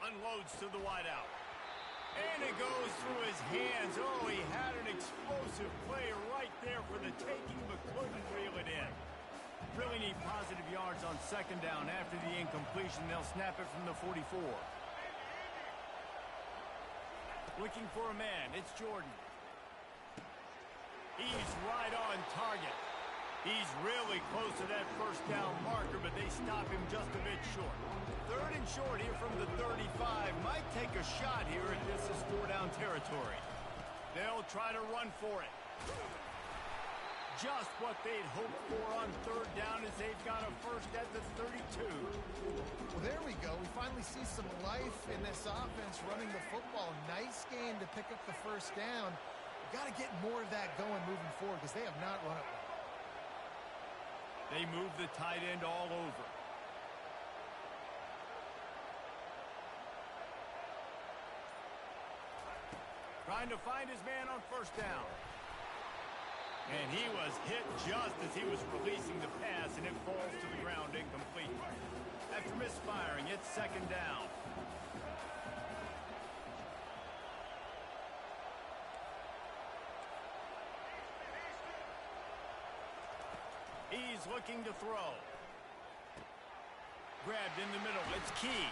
Unloads to the wideout. And it goes through his hands. Oh, he had an explosive play right there for the taking, but couldn't reel it in. Really need positive yards on second down. After the incompletion, they'll snap it from the 44. Looking for a man. It's Jordan. He's right on target. He's really close to that first down marker, but they stop him just a bit short. Third and short here from the 35. Might take a shot here if this is four-down territory. They'll try to run for it. Just what they'd hoped for on third down as they've got a first at the 32. Well, there we go. We finally see some life in this offense running the football. Nice game to pick up the first down. Got to get more of that going moving forward because they have not run it well. They move the tight end all over. Trying to find his man on first down. And he was hit just as he was releasing the pass, and it falls to the ground incomplete. After misfiring, it's second down. He's looking to throw. Grabbed in the middle. It's Key.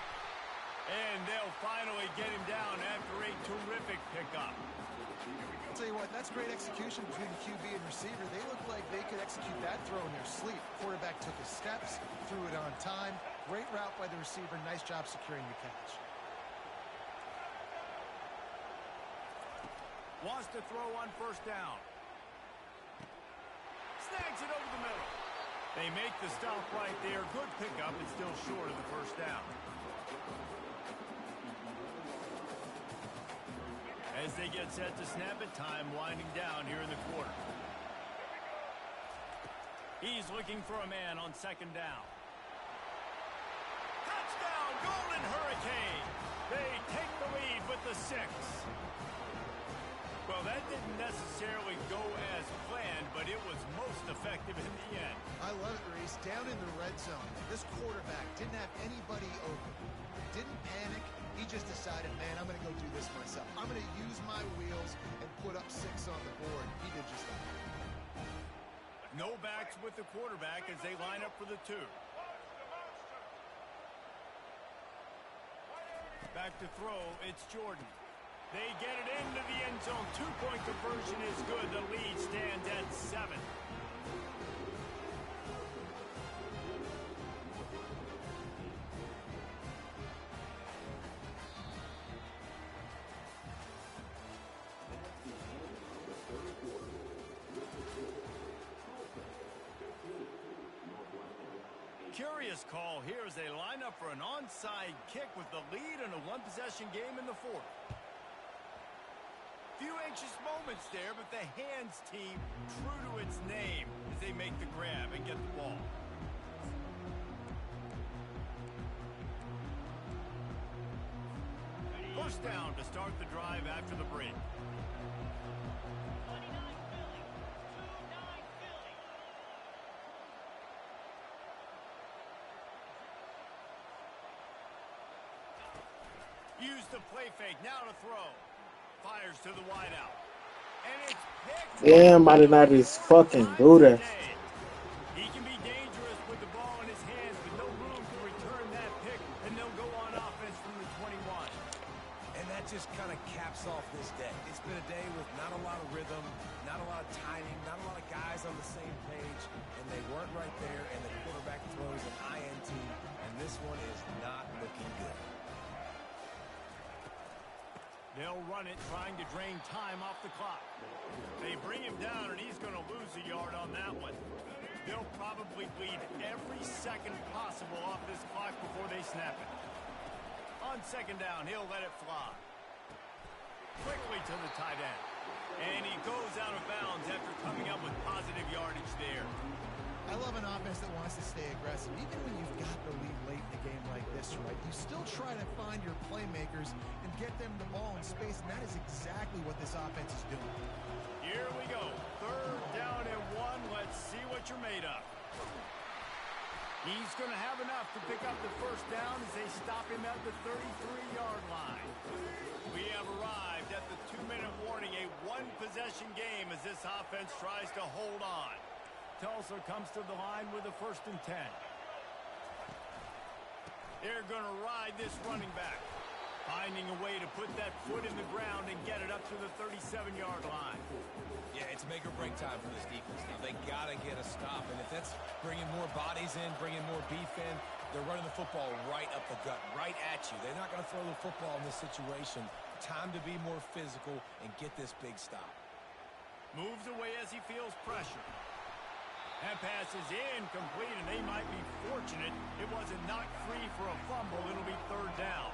And they'll finally get him down after a terrific pickup. I'll tell you what, that's great execution between the QB and receiver. They look like they could execute that throw in their sleep. Quarterback took his steps, threw it on time. Great route by the receiver. Nice job securing the catch. Wants to throw on first down. Snags it over the middle. They make the stop right there. Good pickup, but still short of the first down. As they get set to snap it, time winding down here in the quarter. He's looking for a man on second down. Touchdown, Golden Hurricane. They take the lead with the 6. Well, that didn't necessarily go as planned, but it was most effective in the end. I love it, Reese. Down in the red zone, this quarterback didn't have anybody open. Didn't panic. He just decided, man, I'm going to go do this myself. I'm going to use my wheels and put up 6 on the board. He did just that. No backs with the quarterback as they line up for the 2. Back to throw, it's Jordan. They get it into the end zone. 2-point conversion is good. The lead stands at 7. Curious call here as they line up for an onside kick with the lead in a one-possession game in the 4th. Few anxious moments there, but the hands team true to its name as they make the grab and get the ball. First down to start the drive after the break. Use the play fake, now to throw. Fires to the wideout. And it's picked. Damn, I did not just fucking do that. He can be dangerous with the ball in his hands, but no room to return that pick, and they'll go on offense from the 21. And that just kind of caps off this day. It's been a day with not a lot of rhythm, not a lot of timing, not a lot of guys on the same page, and they weren't right there, and the quarterback throws an INT, and this one is not looking good. They'll run it, trying to drain time off the clock. They bring him down, and he's going to lose a yard on that one. They'll probably bleed every second possible off this clock before they snap it. On second down, he'll let it fly. Quickly to the tight end. And he goes out of bounds after coming up with positive yardage there. I love an offense that wants to stay aggressive. Even when you've got the lead late in a game like this, right, you still try to find your playmakers and get them the ball in space, and that is exactly what this offense is doing. Here we go. Third down and 1. Let's see what you're made of. He's going to have enough to pick up the first down as they stop him at the 33-yard line. We have arrived at the 2-minute warning, a one-possession game as this offense tries to hold on. Tulsa comes to the line with a 1st and 10. They're going to ride this running back, finding a way to put that foot in the ground and get it up to the 37-yard line. Yeah, it's make or break time for this defense now. They got to get a stop, and if that's bringing more bodies in, bringing more beef in, they're running the football right up the gut, right at you. They're not going to throw the football in this situation. Time to be more physical and get this big stop. Moves away as he feels pressure. That pass is incomplete, and they might be fortunate it wasn't knocked free for a fumble. It'll be 3rd down.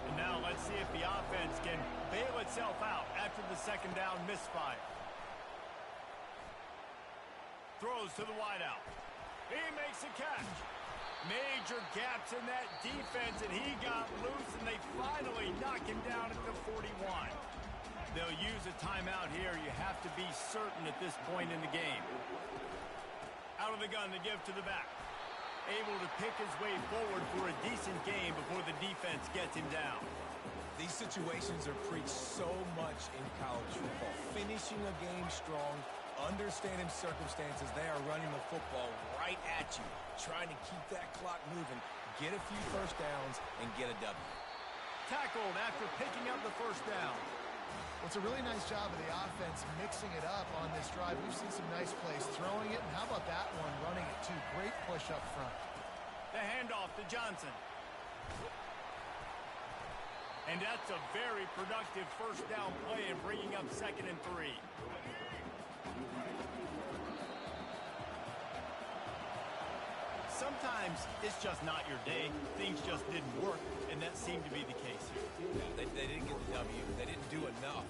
And now let's see if the offense can bail itself out after the 2nd down misfire. Throws to the wideout. He makes a catch. Major gaps in that defense, and he got loose, and they finally knock him down at the 41. They'll use a timeout here. You have to be certain at this point in the game. Out of the gun to give to the back. Able to pick his way forward for a decent game before the defense gets him down. These situations are preached so much in college football. Finishing a game strong, understanding circumstances. They are running the football right at you, trying to keep that clock moving, get a few first downs, and get a W. Tackled after picking up the 1st down. Well, it's a really nice job of the offense mixing it up on this drive. We've seen some nice plays throwing it, and how about that one running it too? Great push up front. The handoff to Johnson. And that's a very productive 1st down play and bringing up 2nd and 3. Sometimes it's just not your day. Things just didn't work, and that seemed to be the case here. Yeah, they didn't get the W. They didn't do enough.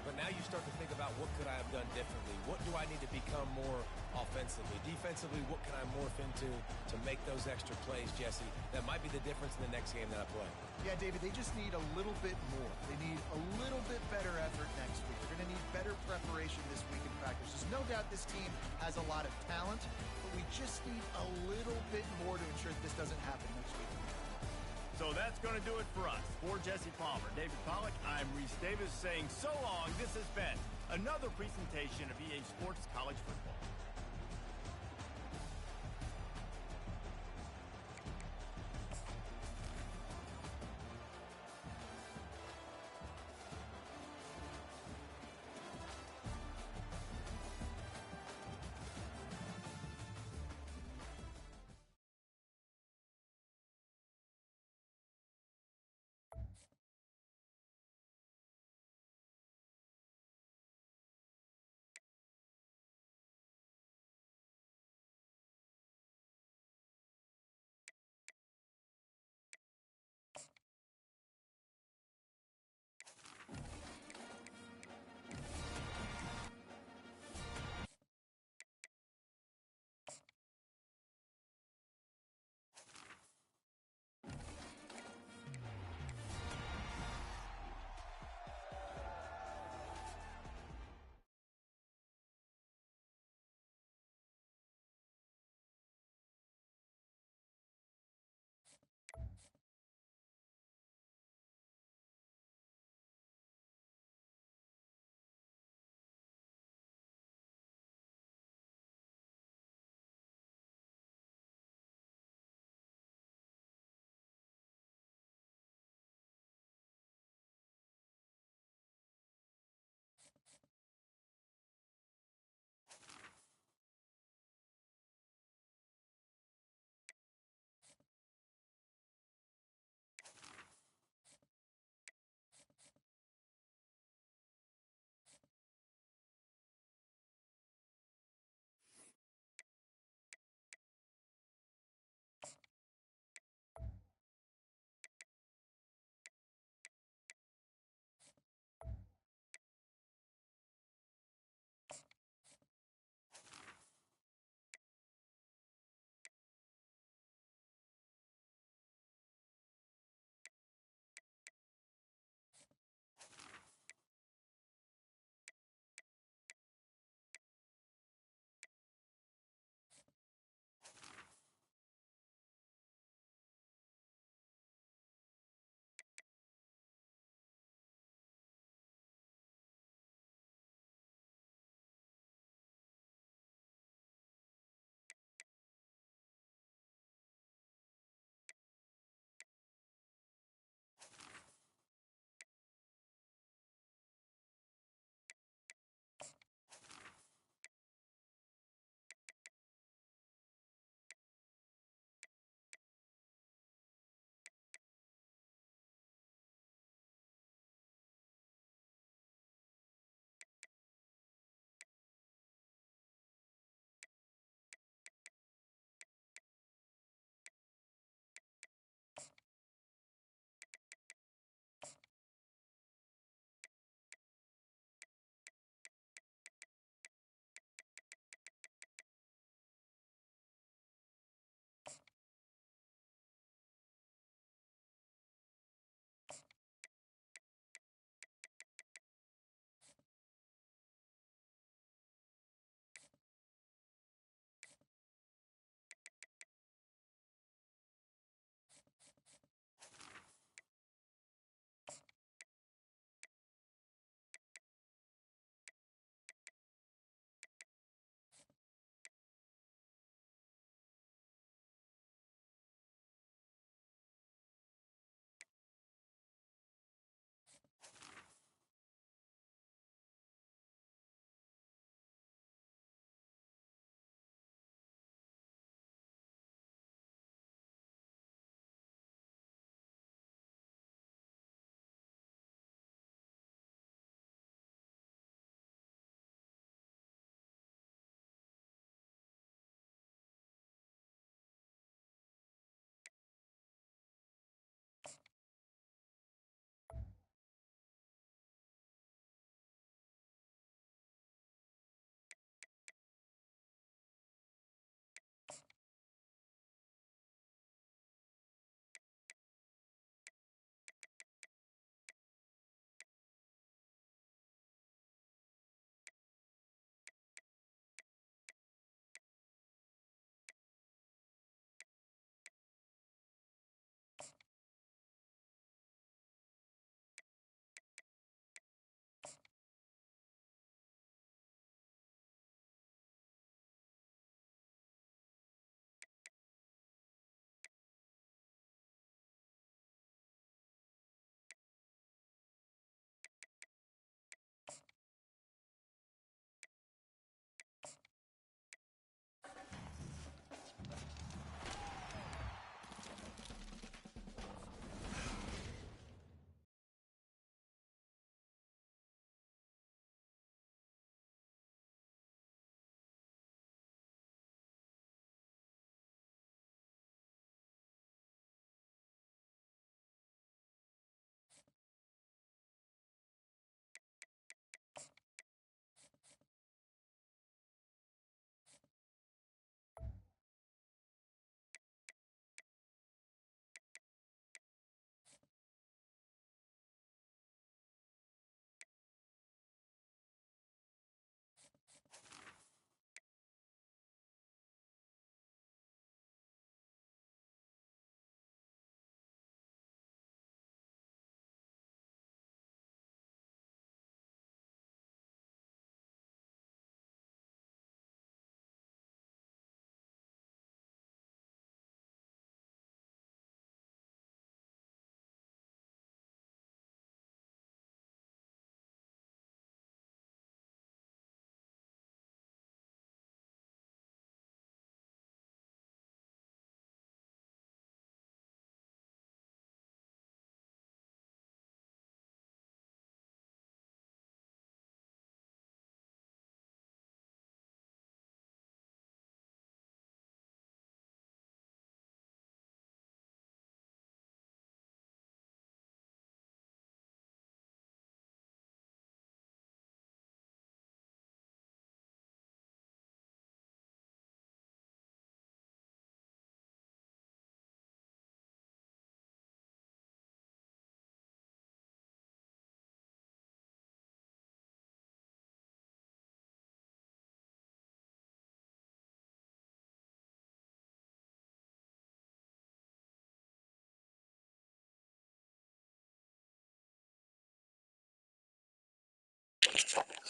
But now you start to think about what could I have done differently? What do I need to become more offensively? Defensively, what can I morph into to make those extra plays, Jesse? That might be the difference in the next game that I play. Yeah, David, they just need a little bit more. They need a little bit better effort next week. They're going to need better preparation this week in practice. There's no doubt this team has a lot of talent, but we just need a little bit more to ensure that this doesn't happen next week. So that's going to do it for us. For Jesse Palmer, David Pollack, I'm Reese Davis saying so long. This has been another presentation of EA Sports College Football.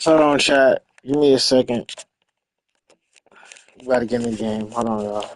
Hold on, chat. Give me a second. You gotta get in the game. Hold on, y'all.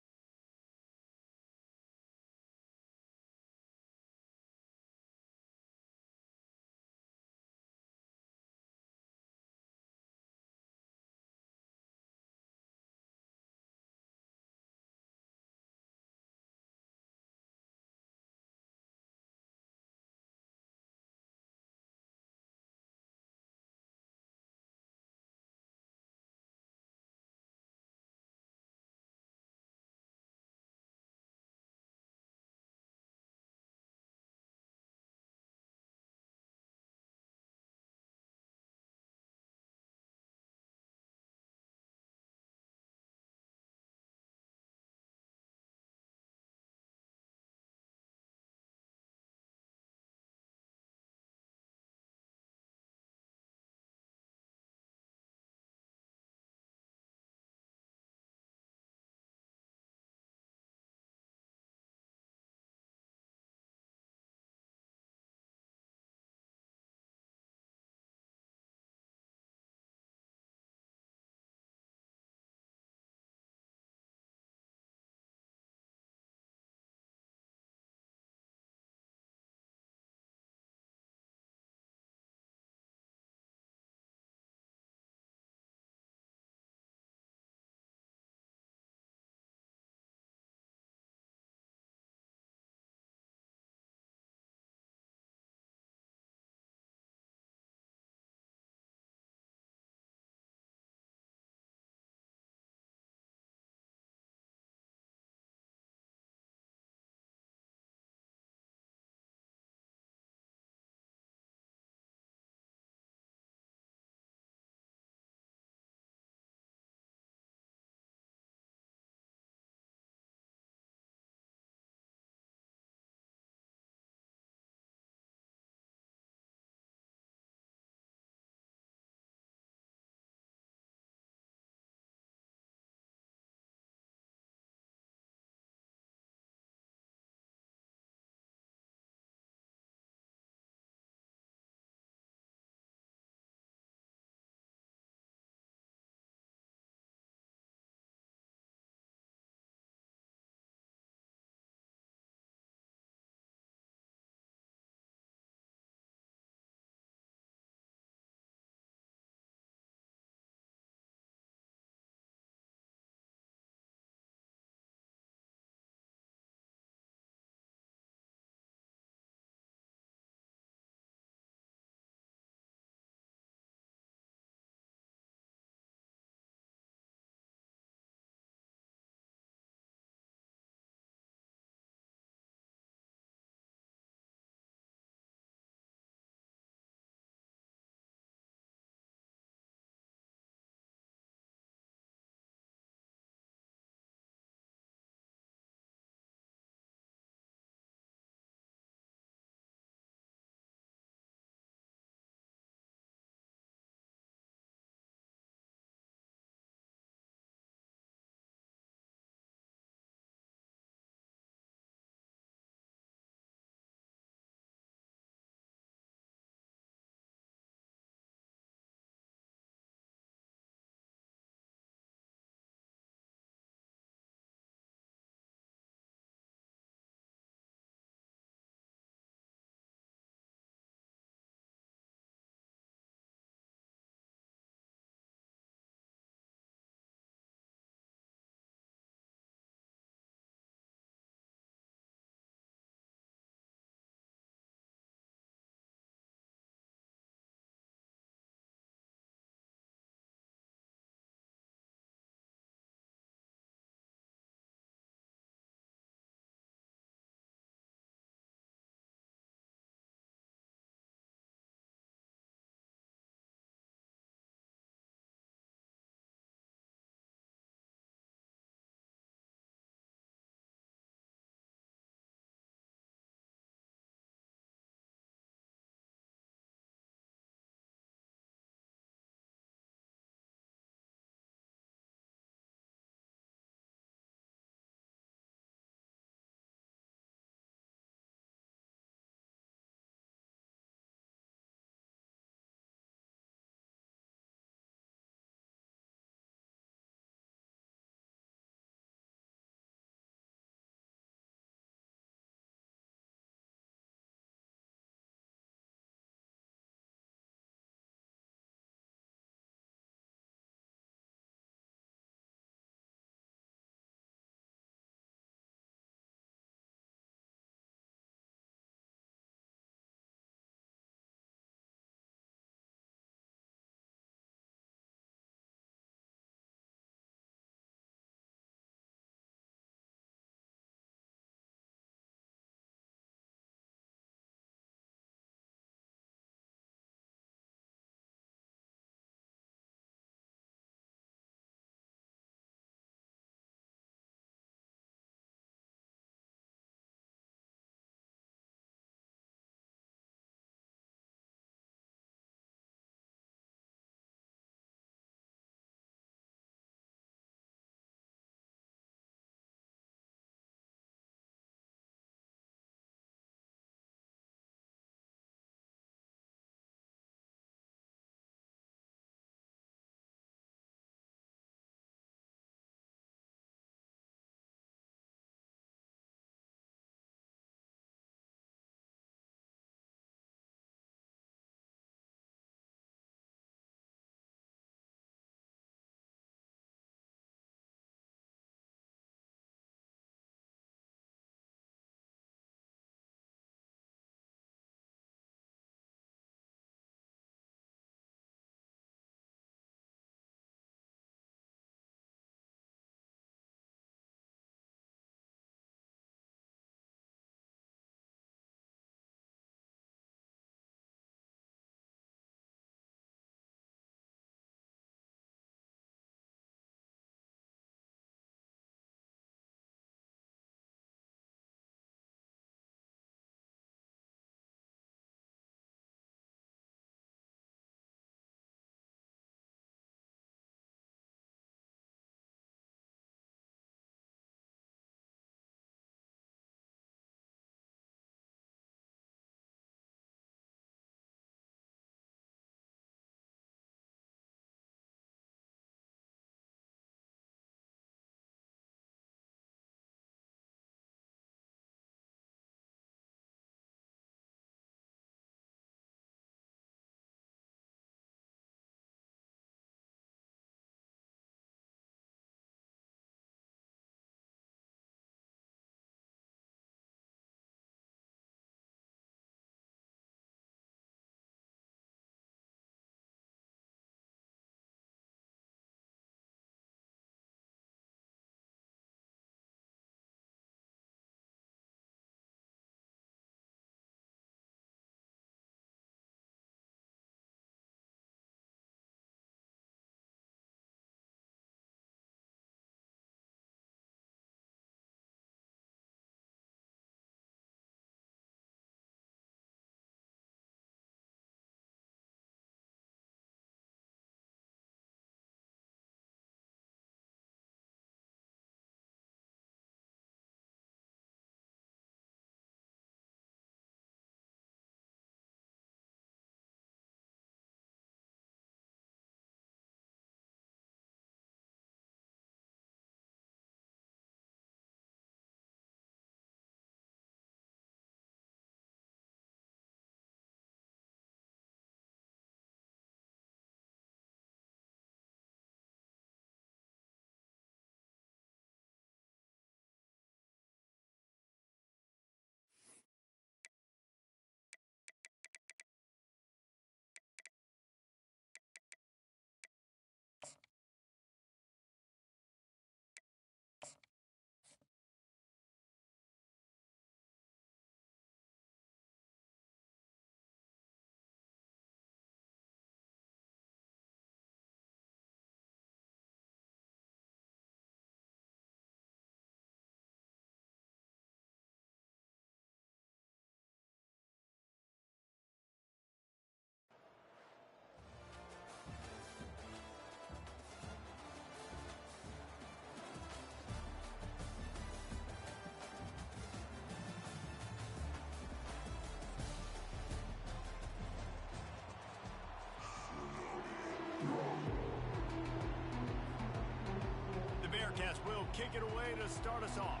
broadcast will kick it away to start us off.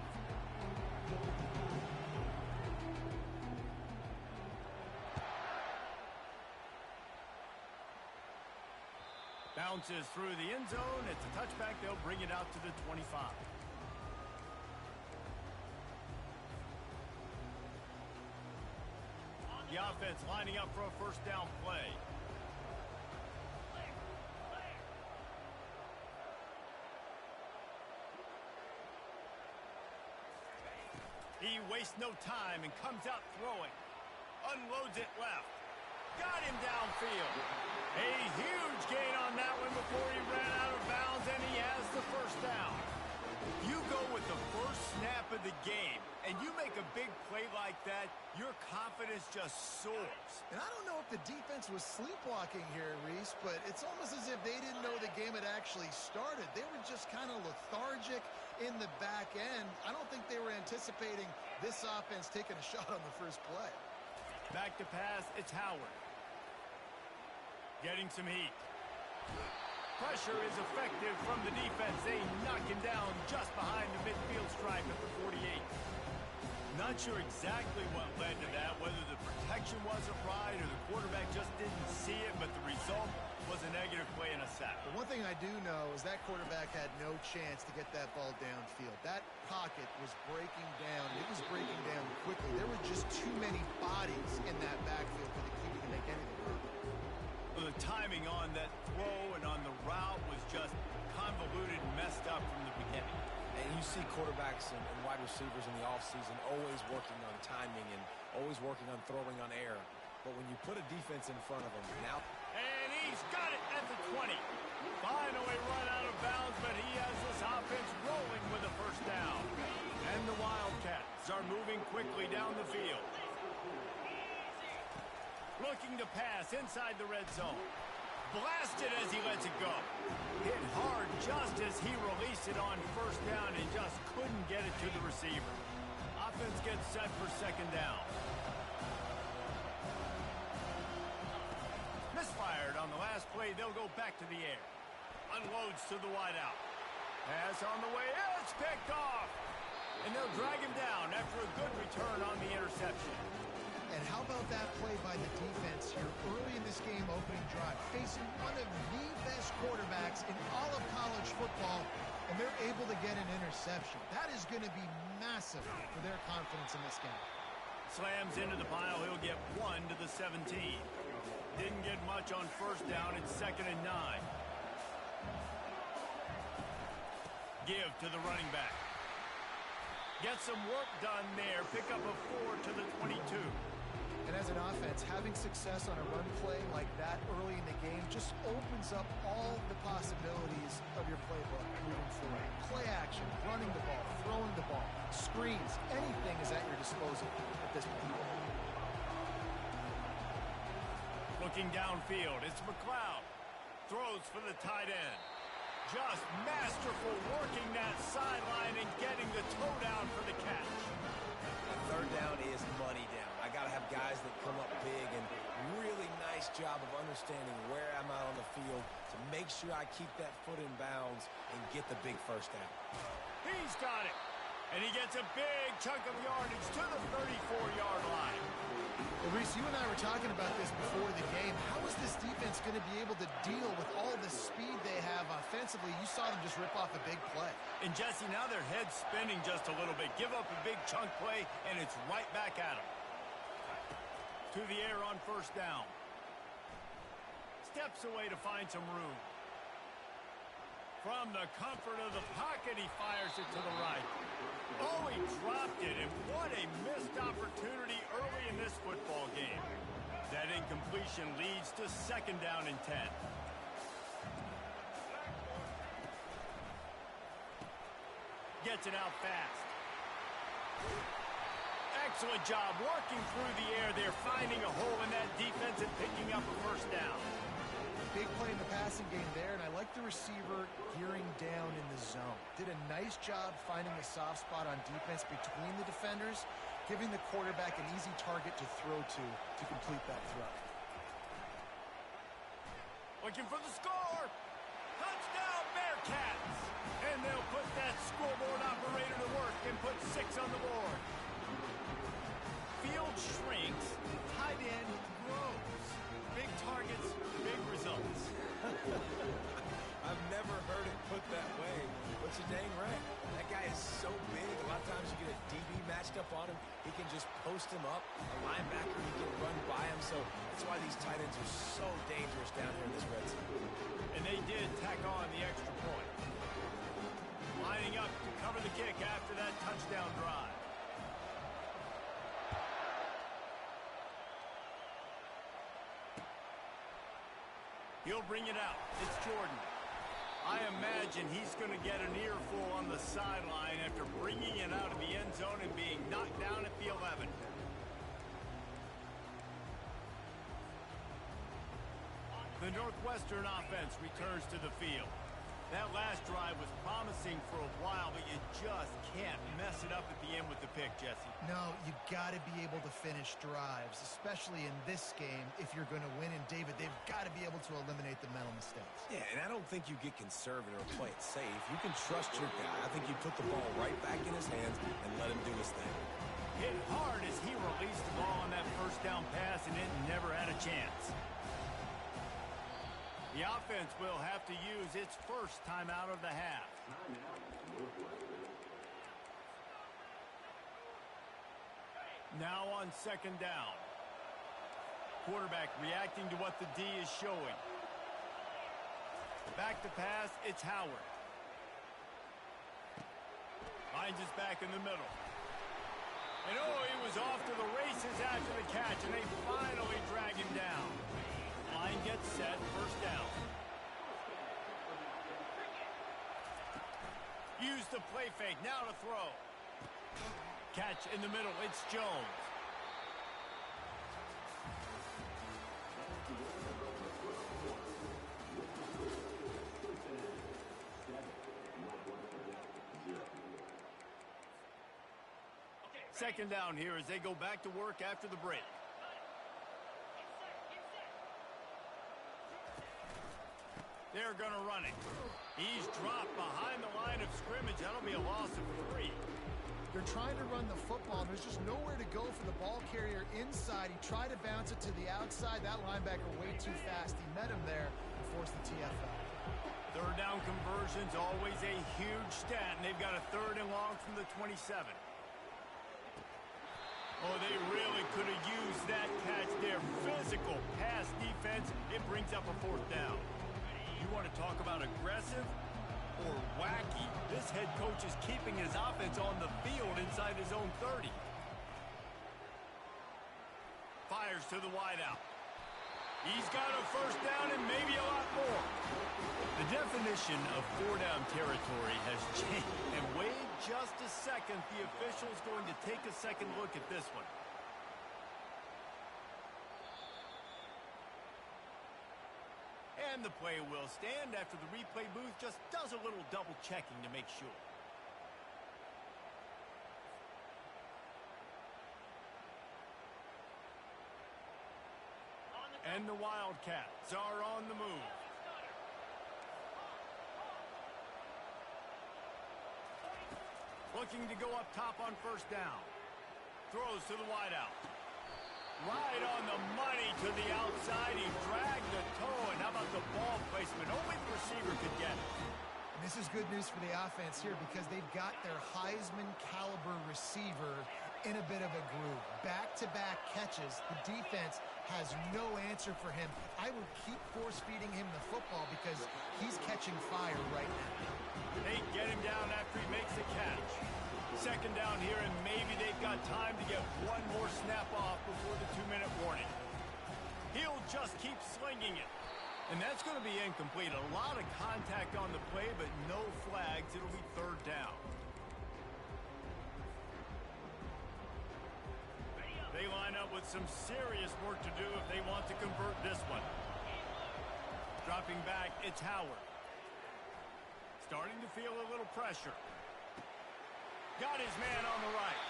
Bounces through the end zone. It's a touchback. They'll bring it out to the 25. The offense lining up for a first down play. He wastes no time and comes out throwing. Unloads it left. Got him downfield. A huge gain on that one before he ran out of bounds, and he has the first down. You go with the first snap of the game, and you make a big play like that, your confidence just soars. And I don't know if the defense was sleepwalking here, Reese, but it's almost as if they didn't know the game had actually started. They were just kind of lethargic in the back end. I don't think they were anticipating this offense taking a shot on the first play. Back to pass, it's Howard. Getting some heat. Pressure is effective from the defense. They knock him down just behind the midfield stripe at the 48. Not sure exactly what led to that, whether the protection wasn't right or the quarterback just didn't see it, but the result was a negative play and a sack. The one thing I do know is that quarterback had no chance to get that ball downfield. That pocket was breaking down. It was breaking down quickly. There were just too many bodies in that backfield for the QB to make anything happen. The timing on that throw and on the route was just convoluted and messed up from the beginning. And you see quarterbacks and wide receivers in the offseason always working on timing and always working on throwing on air. But when you put a defense in front of them, now... And he's got it at the 20. Finally run out of bounds, but he has this offense rolling with a first down. And the Wildcats are moving quickly down the field. Looking to pass inside the red zone. Blasted as he lets it go. Hit hard just as he released it on first down and just couldn't get it to the receiver. Offense gets set for second down. Misfired on the last play. They'll go back to the air. Unloads to the wideout. Pass on the way. It's picked off. And they'll drag him down after a good return on the interception. And how about that play by the defense here early in this game opening drive, facing one of the best quarterbacks in all of college football, and they're able to get an interception. That is going to be massive for their confidence in this game. Slams into the pile. He'll get 1 to the 17. Didn't get much on first down. It's 2nd and 9. Give to the running back. Get some work done there. Pick up a 4 to the 22. And as an offense, having success on a run play like that early in the game just opens up all the possibilities of your playbook moving forward. Play action, running the ball, throwing the ball, screens, anything is at your disposal at this point. Looking downfield, it's McLeod. Throws for the tight end. Just masterful working that sideline and getting the toe down for the catch. Third down is money down. I got to have guys that come up big, and really nice job of understanding where I'm out on the field to make sure I keep that foot in bounds and get the big first down. He's got it. And he gets a big chunk of yardage to the 34-yard line. Well, Reese, you and I were talking about this before the game. How is this defense going to be able to deal with all the speed they have offensively? You saw them just rip off a big play. And, Jesse, now their head's spinning just a little bit. Give up a big chunk play, and it's right back at them. To the air on first down. Steps away to find some room. From the comfort of the pocket, he fires it to the right. Oh, he dropped it, and what a missed opportunity early in this football game. That incompletion leads to 2nd down and 10. Gets it out fast. Excellent job working through the air there, finding a hole in that defense and picking up a first down. Big play in the passing game there, and I like the receiver gearing down in the zone. Did a nice job finding a soft spot on defense between the defenders, giving the quarterback an easy target to throw to complete that throw. Looking for the score. Touchdown, Bearcats. And they'll put that Scoreboard operator to work and put 6 on the board. Field shrinks, tight end grows. Big targets, big results. I've never heard it put that way, but you're dang right. That guy is so big. A lot of times you get a DB matched up on him. He can just post him up. A linebacker, he can run by him. So that's why these tight ends are so dangerous down here in this red zone. And they did tack on the extra point. Lining up to cover the kick after that touchdown drive. He'll bring it out. It's Jordan. I imagine he's going to get an earful on the sideline after bringing it out of the end zone and being knocked down at the 11. The Northwestern offense returns to the field. That last drive was promising for a while, but you just can't mess it up at the end with the pick, Jesse. No, you got to be able to finish drives, especially in this game if you're going to win. And, David, they've got to be able to eliminate the mental mistakes. Yeah, and I don't think you get conservative or play it safe. You can trust your guy. I think you put the ball right back in his hands and let him do his thing. Hit hard as he released the ball on that first down pass, and it never had a chance. The offense will have to use its first timeout of the half. Now on second down. Quarterback reacting to what the D is showing. Back to pass, it's Howard. Finds his back in the middle. And oh, he was off to the races after the catch, and they finally drag him down. Line gets set, first down. Use the play fake, now to throw. Catch in the middle, it's Jones. Second down here as they go back to work after the break. They're going to run it. He's dropped behind the line of scrimmage. That'll be a loss of 3. They're trying to run the football, and there's just nowhere to go for the ball carrier inside. He tried to bounce it to the outside. That linebacker way too fast. He met him there and forced the TFL. Third down conversion's always a huge stat, and they've got a 3rd and long from the 27. Oh, they really could have used that catch there. Physical pass defense. It brings up a 4th down. You want to talk about aggressive or wacky? This head coach is keeping his offense on the field inside his own 30. Fires to the wideout. He's got a first down and maybe a lot more. The definition of 4-down territory has changed. And wait just a second. The official's going to take a second look at this one. And the play will stand after the replay booth just does a little double checking to make sure. And the Wildcats are on the move. Looking to go up top on first down. Throws to the wideout. Right on the money to the outside. He dragged the toe. And how about the ball placement? Only the receiver could get it. And this is good news for the offense here because they've got their Heisman caliber receiver in a bit of a groove. Back-to-back catches. The defense has no answer for him. I would keep force-feeding him the football because he's catching fire right now. They get him down after he makes the catch. Second down here, and maybe they've got time to get one more snap off before the 2-minute warning. He'll just keep slinging it. And that's going to be incomplete. A lot of contact on the play, but no flags. It'll be 3rd down. They line up with some serious work to do if they want to convert this one. Dropping back, it's Howard. Starting to feel a little pressure. Got his man on the right.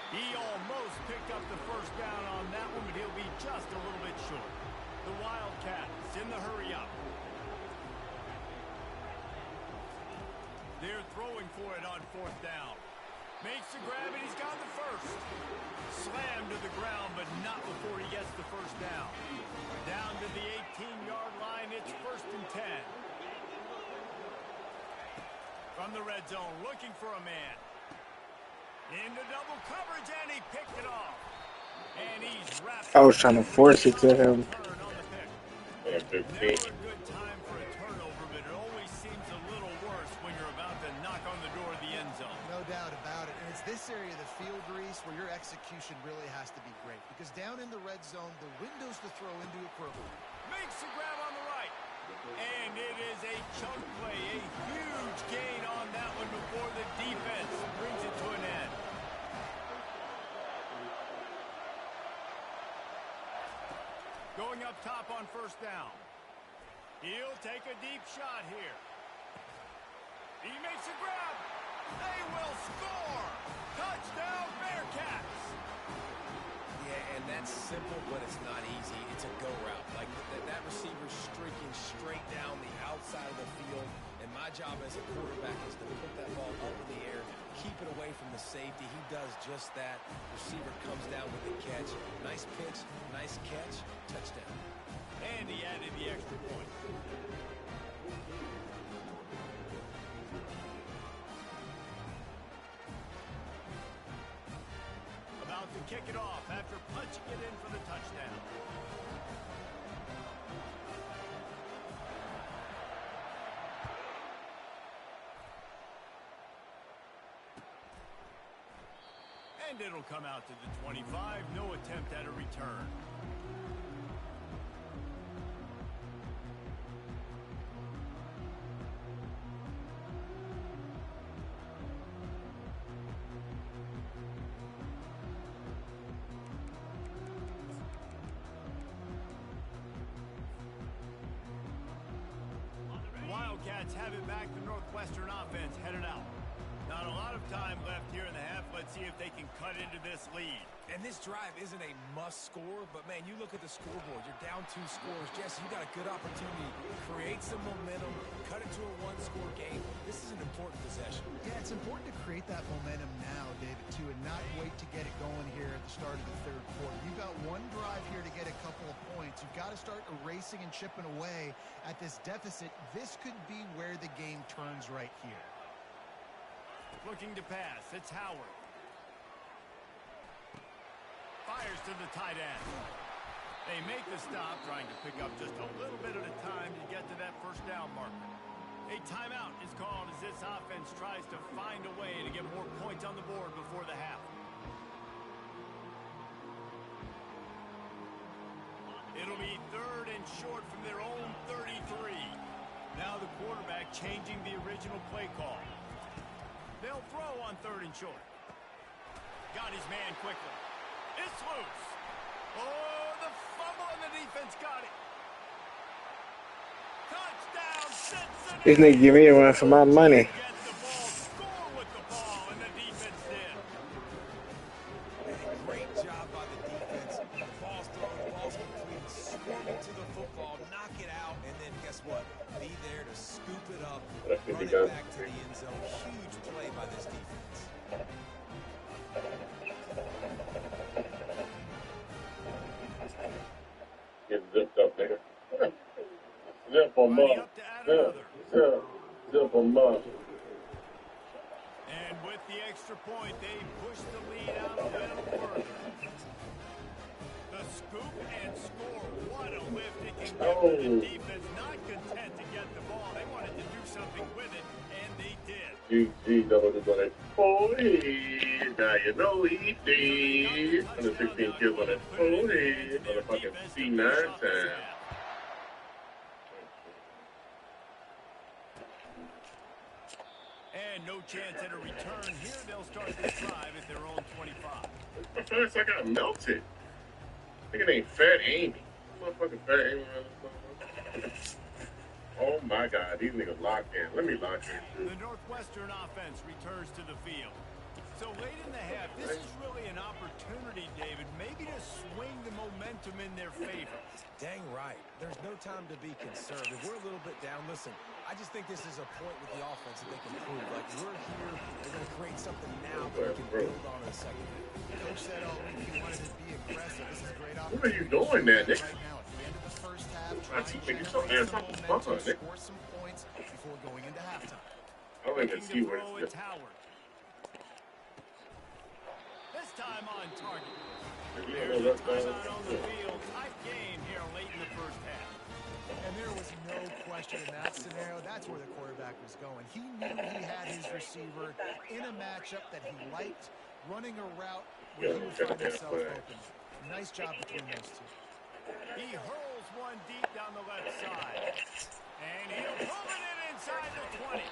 He almost picked up the first down on that one, but he'll be just a little bit short. The Wildcats in the hurry up. They're here throwing for it on fourth down. Makes the grab, and he's got the first. Slammed to the ground, but not before he gets the first down. Down to the 18-yard line, it's 1st and 10. From the red zone, looking for a man. Into double coverage, and he picked it off. And he's wrapped. I was trying to force it to him. Never a good time for a turnover, but it always seems a little worse when you're about to knock on the door of the end zone. No doubt about it. And it's this area of the field, Reese, where your execution really has to be great. Because down in the red zone, the windows to throw into it for Makes the grab on the right. And it is a chunk play, a huge gain on that one before the defense brings it to an end. Going up top on first down. He'll take a deep shot here. He makes a grab. They will score. Touchdown, Bearcats. Yeah, and that's simple, but it's not easy. It's a go route. Like that receiver's streaking straight down the outside of the field, and my job as a quarterback is to put that ball up in the air, keep it away from the safety. He does just that. Receiver comes down with the catch. Nice pitch, nice catch, touchdown. And he added the extra point. About to kick it off after punching it in for the touchdown. And it'll come out to the 25. No attempt at a return. Wildcats have it back. The Northwestern offense headed out. Not a lot of time left here in the half. Let's see if they can cut into this lead. And this drive isn't a must score, but man, you look at the scoreboard. You're down 2 scores. Jesse, you got a good opportunity to create some momentum, cut it to a 1-score game. This is an important possession. Yeah, it's important to create that momentum now, David, too, and not wait to get it going here at the start of the third quarter. You've got one drive here to get a couple of points. You've got to start erasing and chipping away at this deficit. This could be where the game turns right here. Looking to pass. It's Howard. Fires to the tight end. They make the stop, trying to pick up just a little bit at a time to get to that first down marker. A timeout is called as this offense tries to find a way to get more points on the board before the half. It'll be 3rd and short from their own 33. Now the quarterback changing the original play call. They'll throw on 3rd and short. Got his man quickly. It's loose. Oh, the fumble, and the defense got it. Touchdown, Cincinnati. This nigga give me a run for my money. Get the ball, score with the ball, and the defense did. Great job by the defense. The ball's thrown, the ball's complete, swarm to the football, knock it out, and then guess what? Be there to scoop it up, run it back to the end zone. Huge play by this defense. Get zipped up, nigga. Zip them Running up. up to add another. Zip them up. And with the extra point, they push the lead out a little further. The scoop and score. What a lift it can give for the defense. Not content to get the ball. They wanted to do something with it, and they did. GG double the money. Oh, now you know he did. 116 kills on that. Oh, motherfucking C9 time. And no chance at a return here. They'll start this drive at their own 25. I feel like I got melted. I think it ain't Fat Amy. Motherfucking Fat Amy. Oh my God, these niggas locked in. Let me lock in too. The Northwestern offense returns to the field. So late in the half, this is really an opportunity, David, maybe to swing the momentum in their favor. Dang right. There's no time to be conservative. We're a little bit down. Listen, I just think this is a point with the offense that they can prove. Like, we're here, they're going to create something now that we can build on in the second half. Coach said all week he wanted to be aggressive. This is a great What are you opportunity doing there, Nick? right now at the end of the first half. My Try and teammate, you so generate ass some off the momentum, phone, Nick. score some points before going into halftime. I don't even see where It's Howard. This time on target. Here's a timeout on the field. Tight game here late in the first half. And there was no question in that scenario. That's where the quarterback was going. He knew he had his receiver in a matchup that he liked, running a route where he would find himself open. Nice job between those two. He hurls one deep down the left side. And he'll pull it in inside the 20.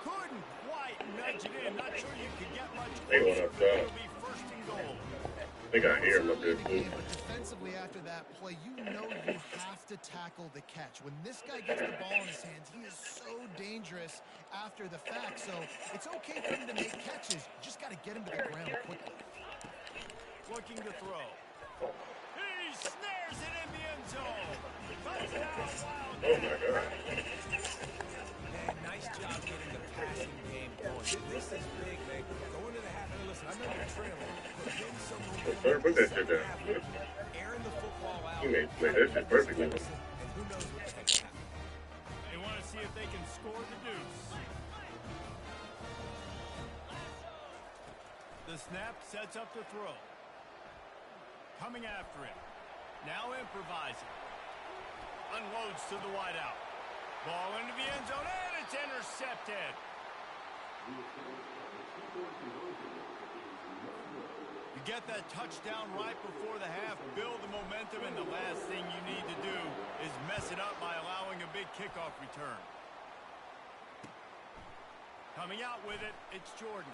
Couldn't quite nudge it in. Not sure you could get much closer, but it'll be first and goal. I think I hear him up there, too. But defensively after that play, you know you have to tackle the catch. When this guy gets the ball in his hands, he is so dangerous after the fact. So it's okay for him to make catches. You just got to get him to the ground quickly. Looking to throw. He snares it in the end zone. Touchdown, Wild. Oh, my God. Man, nice job getting the passing game going. This is big, man. Go into the half. And listen, I know you're trailing, but then some Sir, put that shit down. airing the football out. Teammates play that shit perfectly. And who knows what the heck can happen. They want to see if they can score the deuce. The snap sets up the throw. Coming after him. Now improvising. Unloads to the wideout. Ball into the end zone, and it's intercepted. You get that touchdown right before the half, build the momentum, and the last thing you need to do is mess it up by allowing a big kickoff return. Coming out with it, it's Jordan.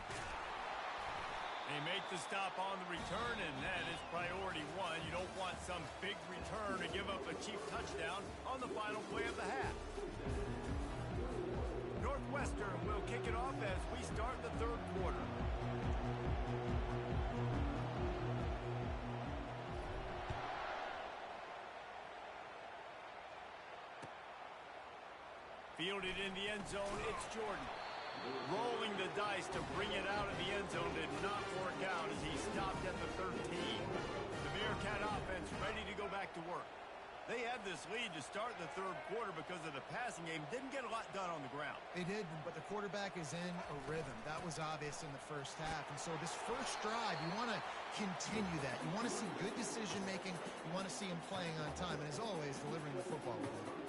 They make the stop on the return, and that is priority one. You don't want some big return to give up a cheap touchdown on the final play of the half. Northwestern will kick it off as we start the third quarter. Fielded in the end zone, it's Jordan. Rolling the dice to bring it out of the end zone did not work out as he stopped at the 13. The Bearcat offense ready to go back to work. They had this lead to start the third quarter because of the passing game. Didn't get a lot done on the ground. They did, but the quarterback is in a rhythm. That was obvious in the first half. And so this first drive, you want to continue that. You want to see good decision-making. You want to see him playing on time. And as always, delivering the football.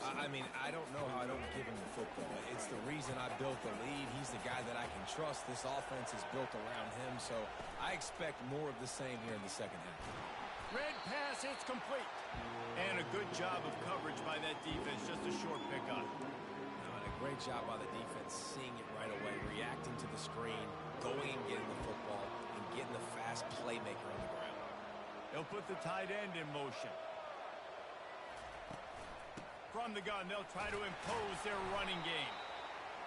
I mean, I don't know how I don't give him the football. It's the reason I built the lead. He's the guy that I can trust. This offense is built around him. So I expect more of the same here in the second half. Red pass, it's complete. And a good job of coverage by that defense. Just a short pickup. And a great job by the defense seeing it right away, reacting to the screen, going and getting the football, and getting the fast playmaker on the ground. They'll put the tight end in motion. From the gun, they'll try to impose their running game.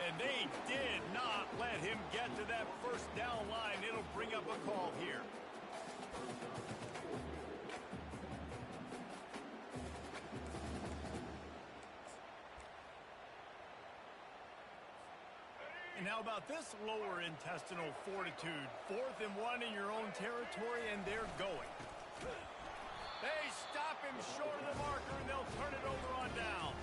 And they did not let him get to that first down line. It'll bring up a call here. And how about this lower intestinal fortitude? 4th and 1 in your own territory, and they're going. They stop him short of the marker, and they'll turn it over on down.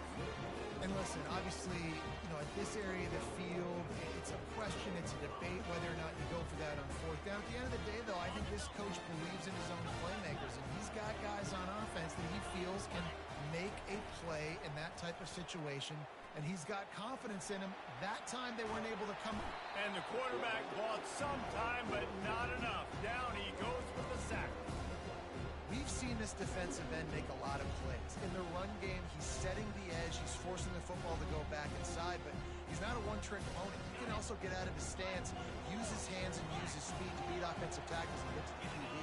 And listen, obviously, at this area of the field, it's a question, it's a debate whether or not you go for that on fourth down. At the end of the day, though, I think this coach believes in his own playmakers, and he's got guys on offense that he feels can make a play in that type of situation, and he's got confidence in him. That time, they weren't able to come. And the quarterback bought some time, but not enough. Down he goes with the sack. We've seen this defensive end make a lot of plays. In the run game, he's setting the edge. He's forcing the football to go back inside, but he's not a one-trick opponent. He can also get out of his stance, use his hands, and use his speed to beat offensive tackles and get to the QB.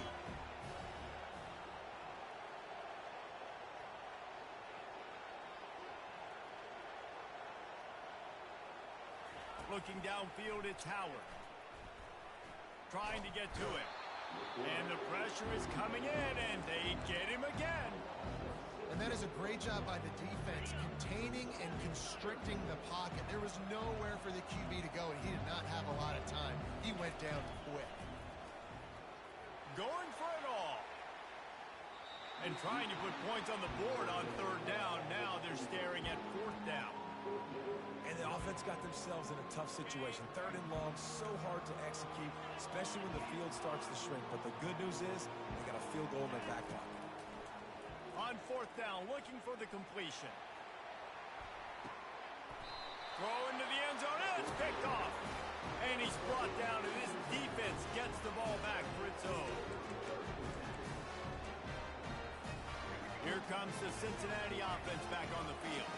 Looking downfield, it's Howard. Trying to get to it. And the pressure is coming in, and they get him again. And And that is a great job by the defense, containing and constricting the pocket. There was nowhere for the QB to go, and he did not have a lot of time. He went down quick. Going for it all. And trying to put points on the board on third down. Now they're staring at fourth down. And the offense got themselves in a tough situation. Third and long, so hard to execute, especially when the field starts to shrink. But the good news is they got a field goal in their back pocket. On fourth down, looking for the completion. Throw into the end zone, and it's picked off. And he's brought down, and this defense gets the ball back for its own. Here comes the Cincinnati offense back on the field.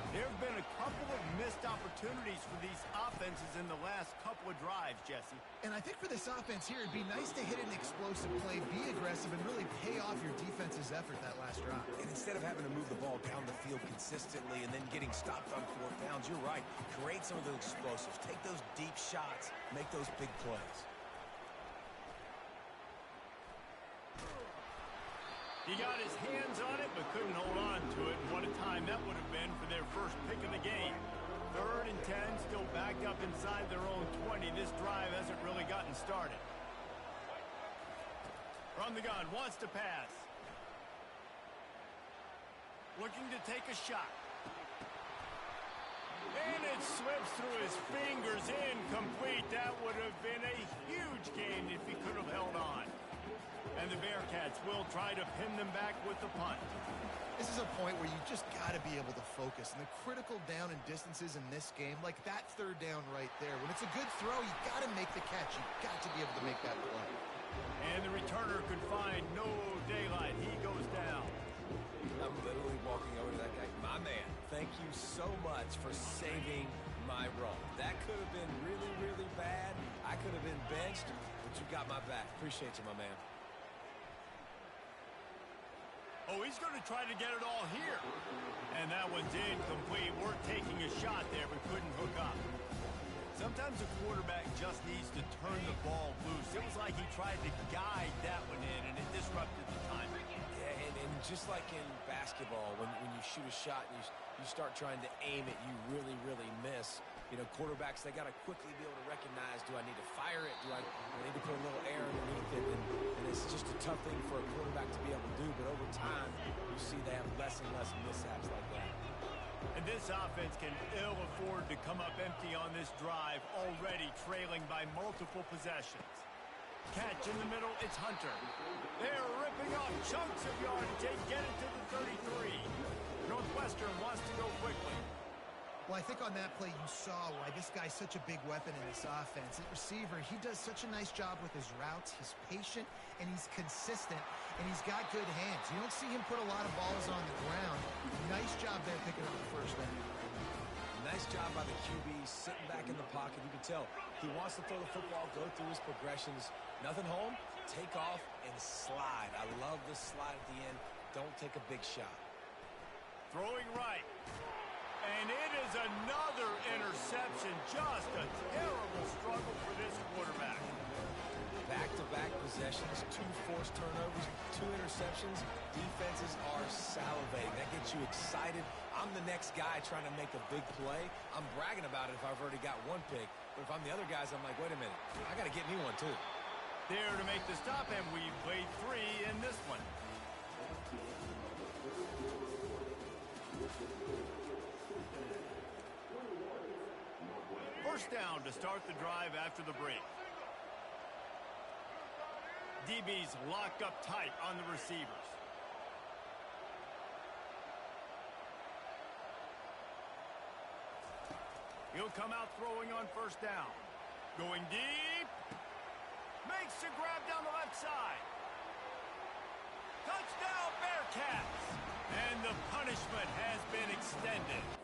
There have been a couple of missed opportunities for these offenses in the last couple of drives, Jesse. And I think for this offense here, it'd be nice to hit an explosive play, be aggressive, and really pay off your defense's effort that last drive. And instead of having to move the ball down the field consistently and then getting stopped on fourth downs, you're right. Create some of those explosives. Take those deep shots. Make those big plays. He got his hands on it, but couldn't hold on to it. And what a time that would have been for their first pick of the game. 3rd and 10, still backed up inside their own 20. This drive hasn't really gotten started. From the gun, wants to pass. Looking to take a shot. And it slips through his fingers, incomplete. That would have been a huge gain if he could have held on. And the Bearcats will try to pin them back with the punt. This is a point where you just got to be able to focus. And the critical down and distances in this game, like that third down right there, when it's a good throw, you got to make the catch. You got to be able to make that play. And the returner could find no daylight. He goes down. I'm literally walking over to that guy. My man, thank you so much for saving my run. That could have been really, really bad. I could have been benched, but you got my back. Appreciate you, my man. Oh, he's going to try to get it all here. And that one's incomplete. We're taking a shot there, but couldn't hook up. Sometimes a quarterback just needs to turn the ball loose. It was like he tried to guide that one in, and it disrupted the timing. Yeah, and just like in basketball, when you shoot a shot and you start trying to aim it, you really, really miss. You know, quarterbacks, they got to quickly be able to recognize, do I need to fire it? Do I need to put a little air underneath it? And it's just a tough thing for a quarterback to be able to do. But over time, you see they have less and less mishaps like that. And this offense can ill afford to come up empty on this drive, already trailing by multiple possessions. Catch in the middle, it's Hunter. They're ripping off chunks of yardage. They get it to the 33. Northwestern wants to go quickly. Well, I think on that play you saw why this guy's such a big weapon in this offense. At receiver, he does such a nice job with his routes. He's patient, and he's consistent, and he's got good hands. You don't see him put a lot of balls on the ground. Nice job there picking up the first down. Nice job by the QB, sitting back in the pocket. You can tell he wants to throw the football, go through his progressions. Nothing home, take off, and slide. I love the slide at the end. Don't take a big shot. Throwing right. And it is another interception. Just a terrible struggle for this quarterback. Back-to-back possessions, 2 forced turnovers, 2 interceptions. Defenses are salivating. That gets you excited. I'm the next guy trying to make a big play. I'm bragging about it if I've already got 1 pick. But if I'm the other guys, I'm like, wait a minute. I got to get me 1 too. There to make the stop, and we played 3 in this one. First down to start the drive after the break. DB's locked up tight on the receivers. He'll come out throwing on first down. Going deep. Makes the grab down the left side. Touchdown, Bearcats! And the punishment has been extended.